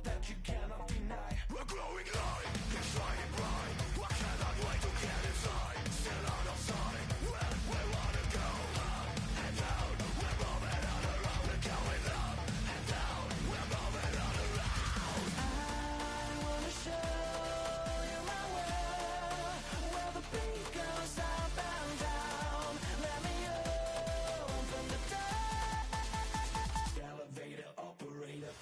that you cannot deny. We're growing light, it's shining bright. I cannot wait to get inside. Still on our side, where we wanna go. Up and down, we're moving on around. We're going up and down, we're moving on around. I wanna show you my world, where the beat goes up and down. Let me open the door. Elevator operator.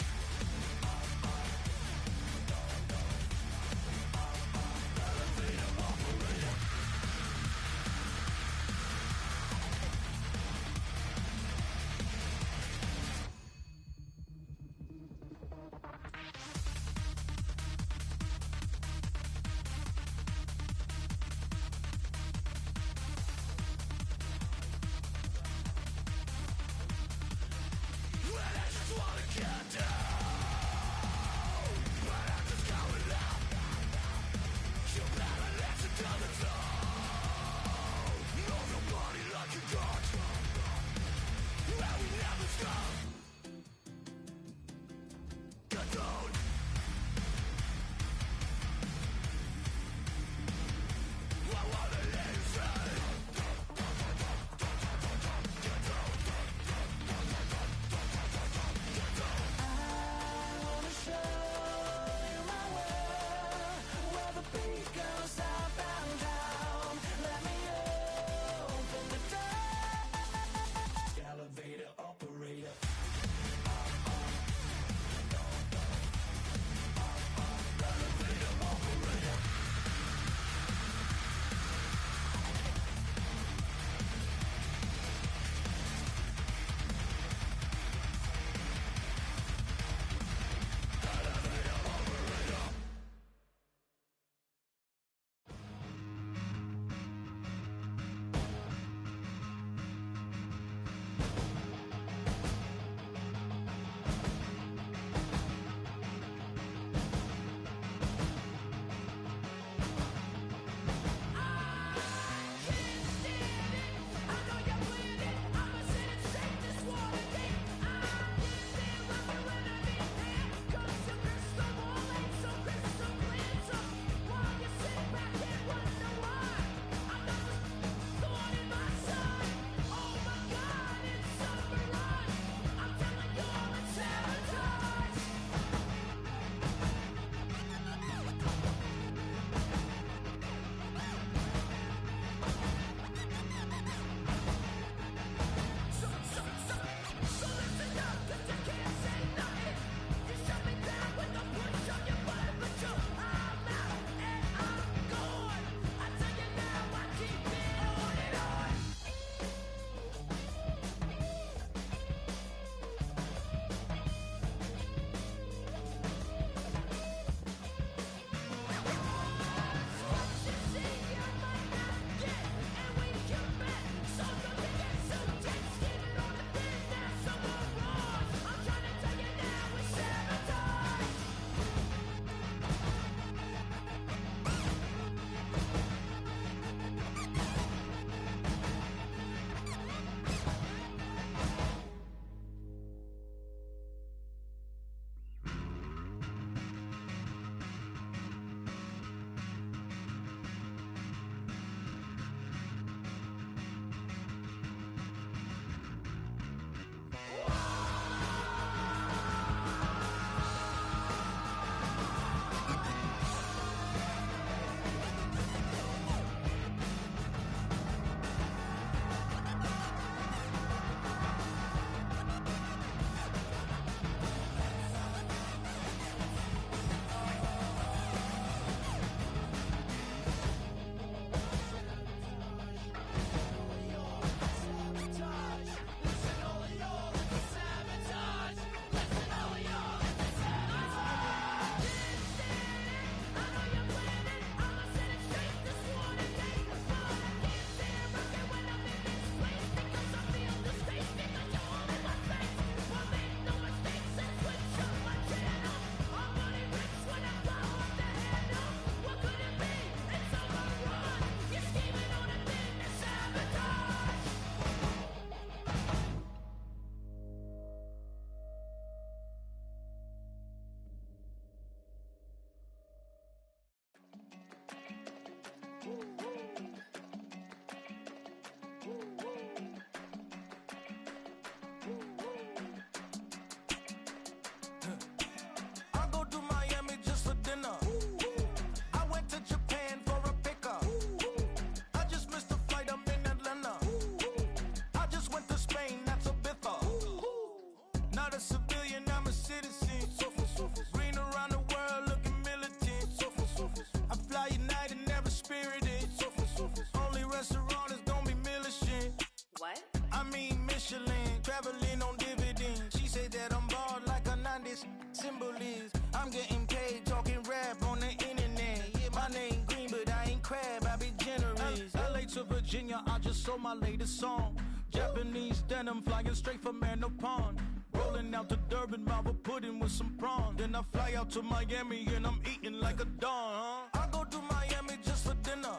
to Virginia, I just sold my latest song. Japanese denim flying straight from Manapon. Rolling out to Durban, Malva pudding with some prawns. Then I fly out to Miami and I'm eating like a don. I go to Miami just for dinner.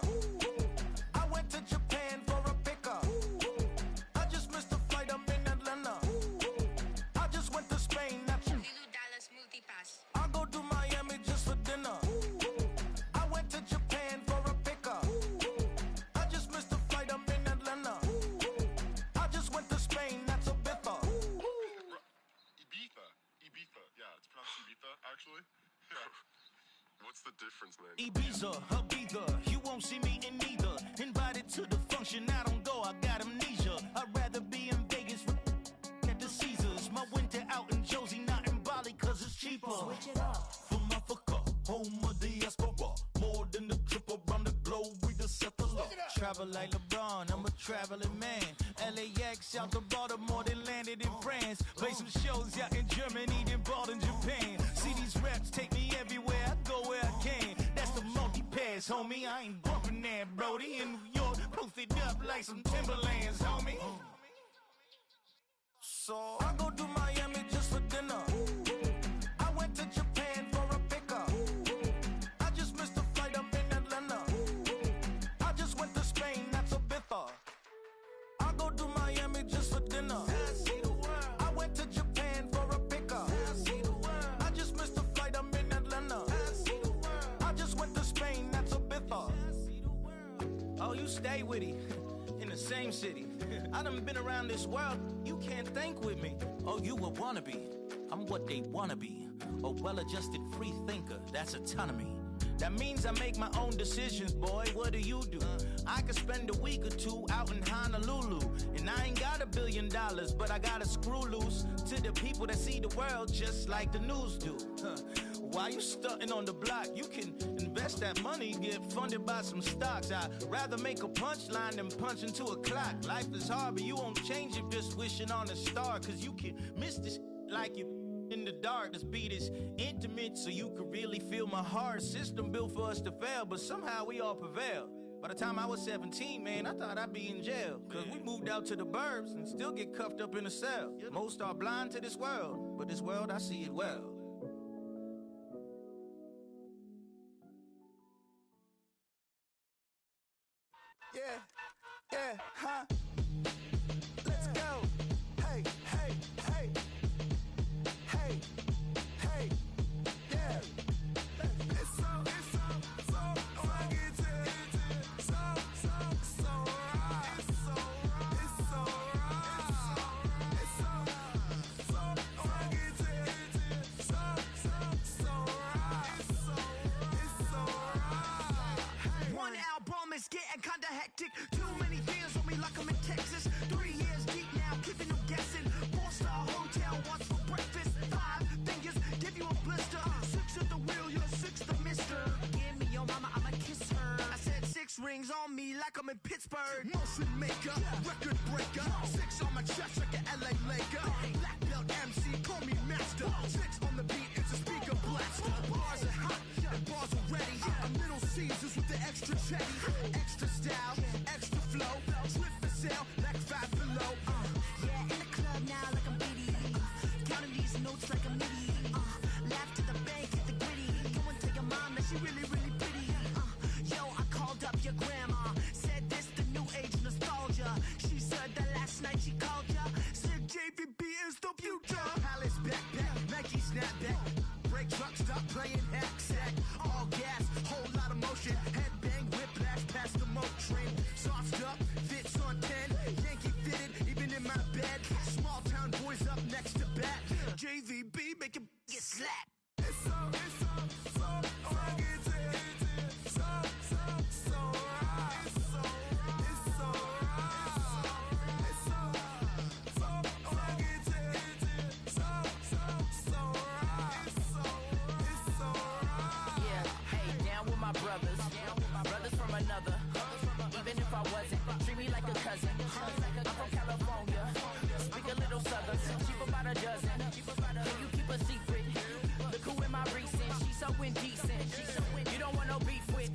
I went to Japan for a pickup. I just missed the flight, I'm in Atlanta. I just went to Spain, that's I go to Miami just for dinner. I went to Japan for a pickup. I just missed the flight, I'm in Atlanta. I just went to Spain, that's a Ibiza. Ibiza. Yeah, it's pronounced Ibiza, actually. Yeah. What's the difference, man? Ibiza, Ibiza, you won't see me in neither. Invited to the function, I don't go, I got amnesia. I'd rather be in Vegas at the Caesars. My winter out in Josie, not in Bali, cause it's cheaper. Switch it up. From Africa, home of the diaspora. More than the trip around the globe, we just set the law. Travel like LeBron, I'm a traveling man. LAX out to Baltimore, then landed in France. Play some shows out in Germany, then bought in Japan. See these reps take me everywhere, I go where I can. That's the multi-pass, homie, I ain't bumping that, Brody. In New York, posted up like some Timberlands, homie. So I go to Miami just for dinner. I went to Japan for a pickup. I just missed the flight, I'm in Atlanta. I just went to Spain, that's Ibiza. I go to Miami just for dinner. I went to Japan for a pickup. I just missed the flight, I'm in Atlanta. I just went to Spain, that's Ibiza. Oh, you stay with it. In the same city. I done been around this world, you can't think with me. Oh, you a wannabe, I'm what they wanna be. A well-adjusted free thinker, that's autonomy. That means I make my own decisions, boy, what do you do? I could spend a week or two out in Honolulu. And I ain't got $1 billion, but I got a screw loose to the people that see the world just like the news do. Why you stunting on the block? You can invest that money, get funded by some stocks. I'd rather make a punchline than punch into a clock. Life is hard, but you won't change it just wishing on a star. Cause you can miss this like you in the dark. This beat is intimate, so you can really feel my heart. System built for us to fail, but somehow we all prevail. By the time I was 17, man, I thought I'd be in jail. Cause we moved out to the burbs and still get cuffed up in a cell. Most are blind to this world, but this world, I see it well. Yeah, huh? Let's go. Hey, hey, hey. Hey, hey, yeah. It's so fucking so right. It's so right. It's so fucking it's so right. It's so right. One album is getting kinda hectic. Too many fans on me like I'm in Texas. 3 years deep now, keeping them guessing. 4-star hotel, what's for breakfast? 5 fingers, give you a blister. 6 at the wheel, you're 6 the mister. Give me your mama, I'ma kiss her. I said 6 rings on me like I'm in Pittsburgh. Motion maker, record breaker. 6 on my chest like an LA Laker. Black belt MC, call me master. 6 on the beat, it's a speaker blaster. Bars are hot, and bars are ready. A Middle Caesars with the extra chetty. Extra style, extra flow. Drift for sale, like 5 below. Yeah, in the club now like I'm Biddy. Counting these notes like a MIDI. Laugh to the bank, hit the gritty. Go and tell your mom that she really, really pretty. Yo, I called up your grandma. Said this the new age nostalgia. She said that last night she called ya. Said JVB is the future. Palace backpack, Nike snapback. Break truck, stop playing hack sack. All gas, whole lot of motion. Headbang, whiplash, past the moat train. Sauced up, fits on 10. Yankee fitted, even in my bed. Small town boys up next to bat. JVB make it get slapped. It's so fucking so right. It's so right. It's so right. It's so fucking so right. Yeah, hey, down with my brothers. Brothers from another. Even if I wasn't, treat me like a cousin. I'm from California. Speak a little southern. Cheap about a dozen. Can you keep a secret? Look who in my recent. She's so indecent. You don't want no beef with.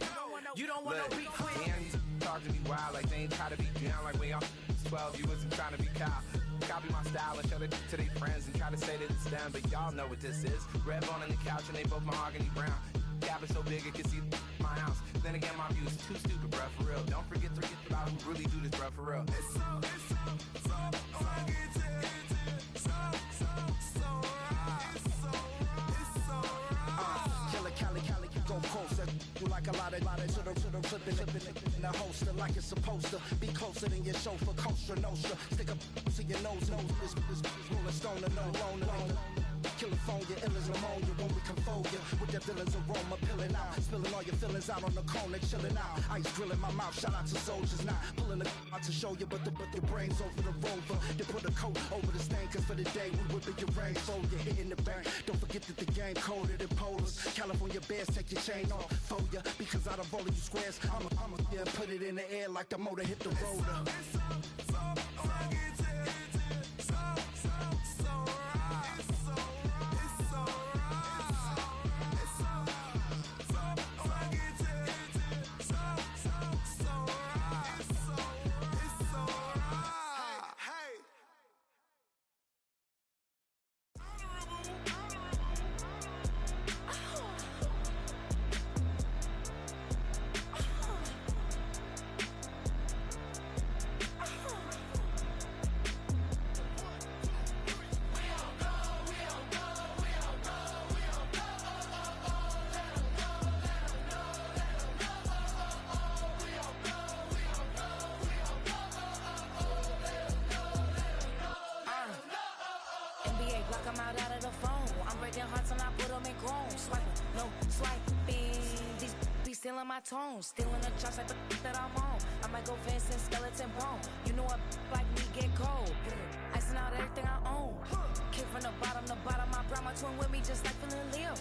You don't want no beef with. Talk times to be wild, like they ain't try to be down. Like when y'all 12, you wasn't trying to be Kyle. Copy my style and show it to their friends and try to say that it's them, but y'all know what this is. Red bone on the couch and they both mahogany brown. Gap is so big it can see my house. Then again, my views too stupid, bruh, for real. Don't forget about who really do this, bruh, for real. It's so go closer. You like a lot of to the flipping in the holster like it's supposed to be closer than your chauffeur. Coaster Nostra, stick up to your nose. This rolling stone and no alone. California, ill as pneumonia when we confold you with that villain's aroma, pilling out, spilling all your feelings out on the corner, chilling out. Ice grilling my mouth, shout out to soldiers, not pulling the out to show you, but the brains over the rover. They put a coat over the stain, cause for the day we whipping your rain, so you're hitting the bank. Don't forget that the game coded in polars. California bears, take your chain off for ya, because out of all of you squares, I'ma yeah, put it in the air like the motor hit the rotor. I'm out of the phone. I'm breaking hearts and I put them in chrome. Swiping, no swiping. These be stealing my tones. Stealing the chops like the that I'm on. I might go fence and skeleton bone. You know a like me get cold. Icing out everything I own. Kick from the bottom to bottom. I brought my twin with me just like feeling Leo.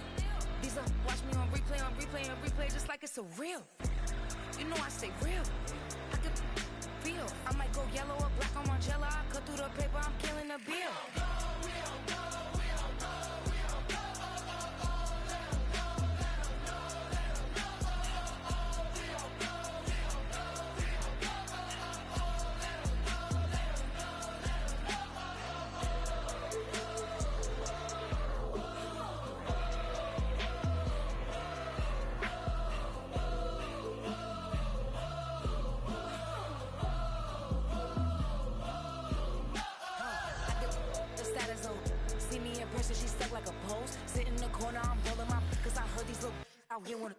These are watch me on replay, just like it's a real. You know I stay real. I could feel. I might go yellow or black on Margiela. I cut through the paper. I'm killing the bill. She stuck like a post. Sit in the corner, I'm rolling my cause I heard these little out here when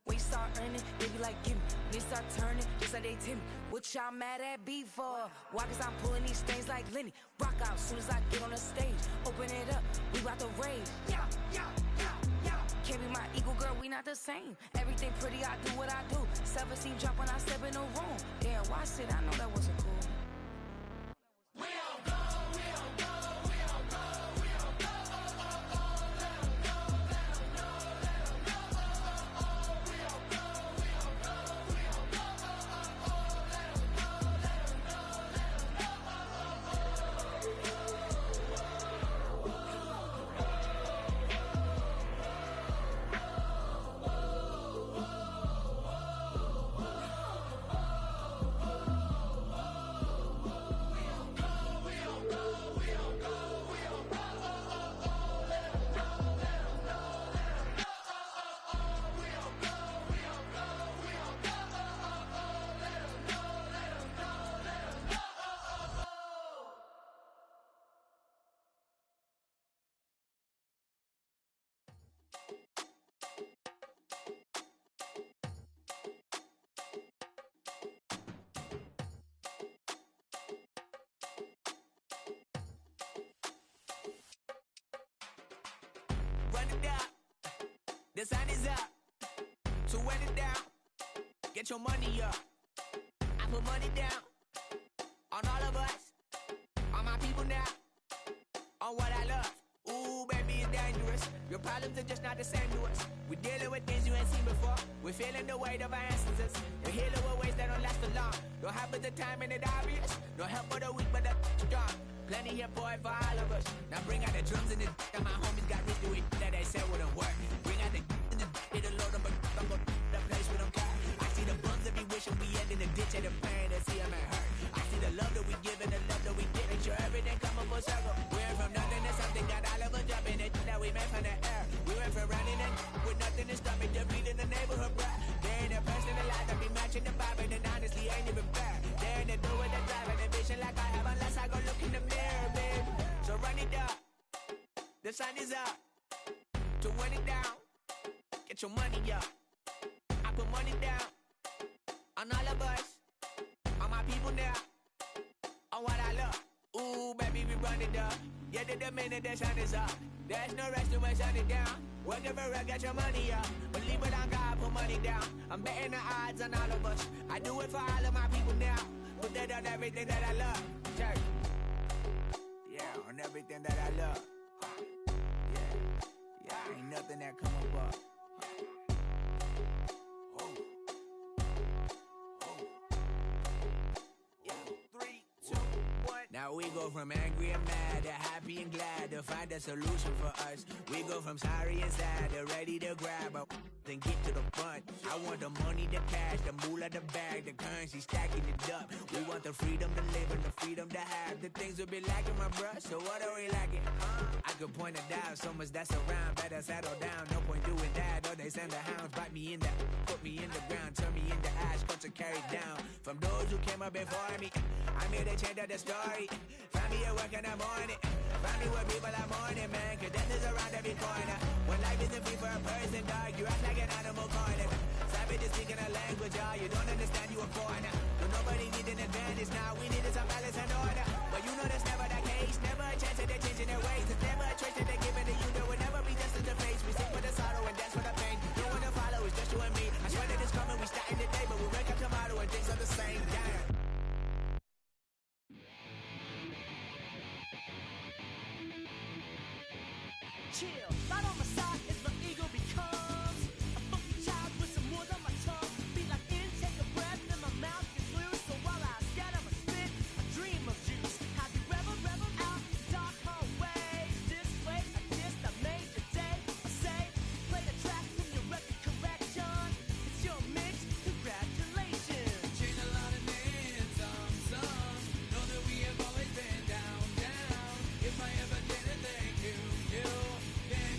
we start earning, they be like, give me. They start turning, just like they timid. What y'all mad at me for? Why? Cause I'm pulling these things like Lenny. Rock out soon as I get on the stage. Open it up, we about to rage. Yeah. Can't be my equal, girl, we not the same. Everything pretty, I do what I do. Self-esteem drop when I step in the room. Damn, watch it, I know that wasn't cool. We all go. Run it down, the sun is up. So run it down, get your money up. I put money down on all of us, on my people now, on what I love. Ooh, baby, it's dangerous. Your problems are just not the same to us. We're dealing with things you ain't seen before. We're feeling the weight of our instances. We're healing with ways that don't last for long. Don't happen the time and it obvious. No help for the weak, but the strong. Plenty here for it for all of us. Now bring out the drums and the and my homies got rich to it that they said wouldn't work. Bring out the and the load up, I'm gonna the place with them. I see the bums that be wishing we end in the ditch. and the pain that see him and hurt. I see the love that we give and the love that we get. Make sure everything come up full circle. We're from nothing to something, got all of us jumping it that we made from the air. We went from running and with nothing to stop it, defeat in the neighborhood, bruh. There ain't a person alive that be matching the vibe, and honestly ain't even fair. There ain't a do with the drive and the vision like I have unless I go look in the mirror, babe. So run it up, the sun is up. To run it down, get your money up. I put money down on all of us, on my people now, on what I love. Ooh, baby, we run it up. Yeah, the minute the sun is up, there's no rest to shut it down. Working for real, get your money up. Believe it on God, put money down. I'm betting the odds on all of us. I do it for all of my people now. Put that on everything that I love. Church. Yeah, on everything that I love. Yeah, ain't nothing that come above. Now we go from angry and mad to happy and glad to find a solution for us. We go from sorry and sad to ready to grab a then get to the front. I want the money, the cash, the moolah, the bag, the currency, stacking it up. We want the freedom to live and the freedom to have. The things will be lacking, my bruh, so what are we lacking? I could point it out, so much that's around. Better settle down, no point doing that. Or they send the hounds, bite me in the, put me in the ground, turn me into ash, cut to carry down. From those who came up before me, I'm here to change up the story. Find me at work in the morning, find me where people are mourning, man. Cause death is around every corner. When life isn't free for a person, dog, you act like an animal corner. Savage is speaking a language, y'all, you don't understand, you a foreigner. But nobody needs an advantage now, we needed some balance and order. But you know that's never the case, never a chance that they're changing their ways. It's never a choice that they're giving to you, there will never be justice to face. We sing for the sorrow and dance for the pain. No one to follow, it's just you and me. I swear that it's coming, we starting today, but we wake up tomorrow and things are the same. Damn. Chill, right on my side as my ego becomes a funky child with some words on my tongue. Be like in, take a breath, and my mouth gets loose. So while I scatter my spit, I dream of juice. Have you rebel out the dark hallways? This way, I kissed, I made your day. I say, play the track from your record collection. It's your mix, congratulations. Change a lot of names, some know that we have always been down. If I ever didn't thank you, then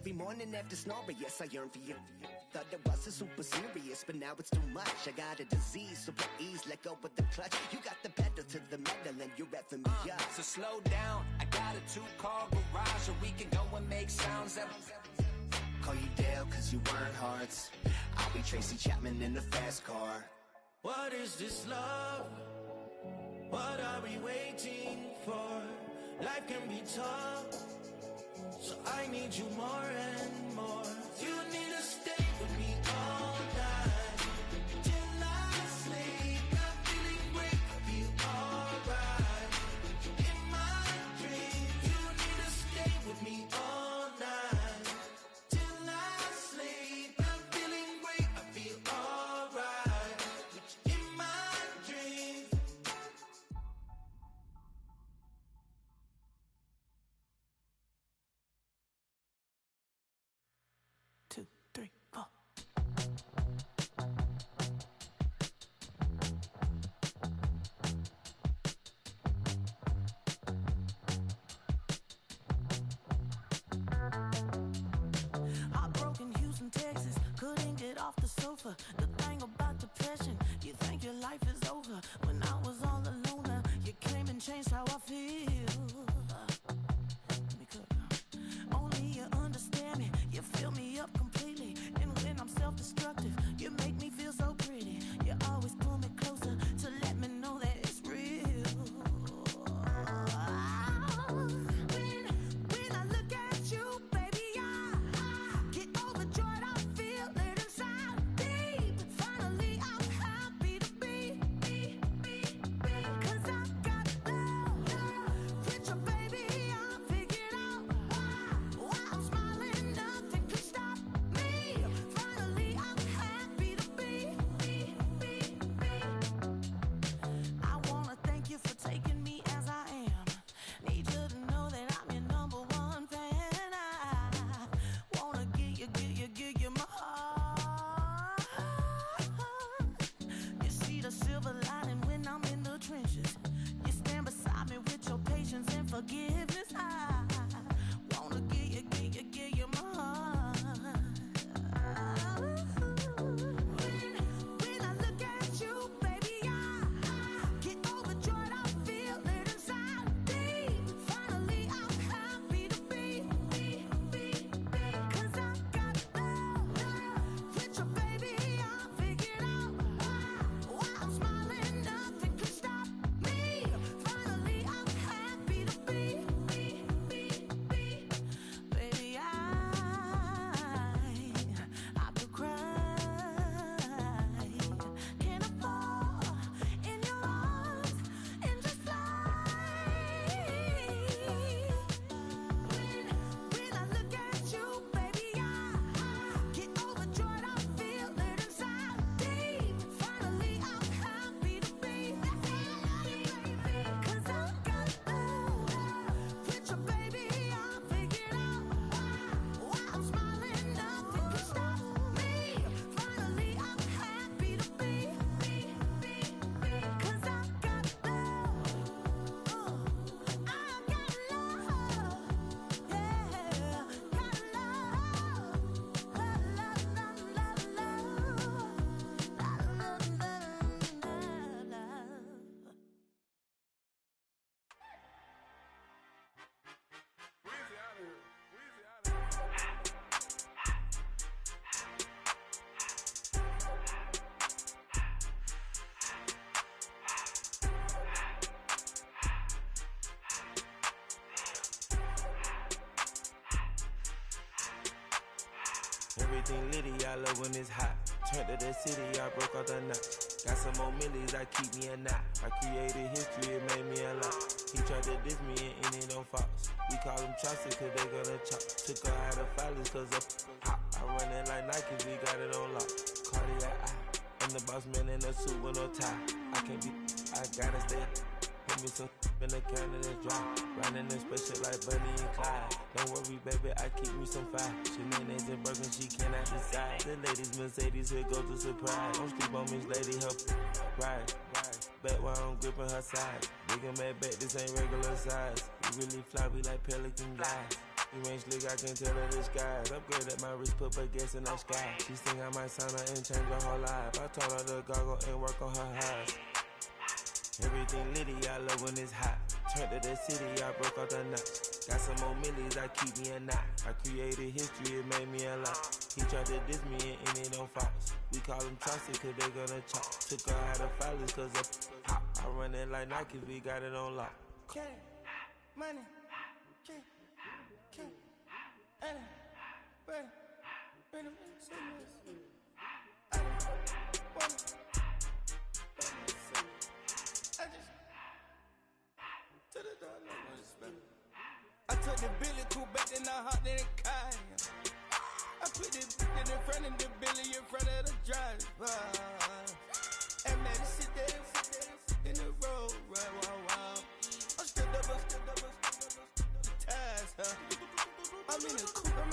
every morning after snoring. Yes, I yearn for you. Thought it wasn't super serious, but now it's too much. I got a disease, so please let go with the clutch. You got the pedal to the metal and you're reffing me up. So slow down, I got a 2-car garage, or we can go and make sounds that... Call you Dale, cause you weren't hearts. I'll be Tracy Chapman in the fast car. What is this love? What are we waiting for? Life can be tough, so I need you more and more. You need to stay with me all night till I sleep. I'm feeling great, I feel alright. In my dreams, you need to stay with me all night till I sleep. I'm feeling great, I feel alright. In my dreams. Heartbroken Houston, Texas, couldn't get off the sofa. The thing about depression, you think your life is over. When I was all alone, you came and changed how I feel. Let me cook now. Only you understand me, you fill me up completely. And when I'm self-destructive, you make me feel so pretty. You always pull me closer to let me know that it's real. When I look at you, baby, I get overjoyed. I feel it inside deep. Finally, I'm happy to be. Cause I got love with your baby. I figured out why I'm smiling. Nothing could stop me. Finally, I'm happy to be. I wanna thank you for taking me as I am. Need you to know that I'm your number one fan. I wanna give you my heart. You see the silver lining when I'm in the trenches. You stand beside me with your patience and forgiveness. I wanna give you my heart. When I look at you, baby, I get overjoyed. I feel it inside deep. Finally, I'm happy to be. Cause I got love with your baby. I figured out why I'm smiling. Nothing could stop me. Finally, I'm happy to be. Baby, I could cry. Can I fall in your arms and just fly? When I look at you, baby, I get overjoyed. I feel it inside deep. Finally, I'm happy to be. Cause I got love with your baby. I figured out why I'm smiling. Nothing can stop me. Finally, I'm happy to be. Cause I got love. I got love. Yeah, got love. Everything litty, I love when it's hot. Turned to the city, I broke all the knots. Got some more millies, I keep me a knot. I created history, it made me a lot. He tried to diss me and it don't false. We call them chopsticks cause they gonna chop. Took her out of filers cause of hot. I run it like Nike, we got it on lock. Cardiac eye. I'm the boss man in a suit with no tie. I can't be, I gotta stay. Put me some in the counter that's dry. Riding in special like Bunny and Clyde. Don't worry, baby, I keep me some fire. Shenanigans and Birkin, she cannot decide. The ladies Mercedes, here goes the surprise. Don't sleep on Miss Lady, help ride. Back while I'm gripping her side. Big and mad back, this ain't regular size. We really fly, we like pelican guys. You ain't slick, I can tell her disguise. Upgrade at my wrist, put baguettes in the sky. She think I might sign her and change her whole life. I told her to goggle and work on her eyes. Everything litty, I love when it's hot. Turned to the city, I broke out the nuts. Got some more millies, I keep me a knot. I created history, it made me a lot. He tried to diss me and it on Fox. We call them Chaucer cause they gonna chop. Took her out of filers cause of hop. I run it like Nike, we got it on lock. Cash, money, cash, money, bread, bread, I took the Billy cool back then I hopped in the car. I put the in front of the Billy in front of the driver. And man, sit there in the road, right, wow. I'm still double, the tires, huh? I'm in the coupe, I'm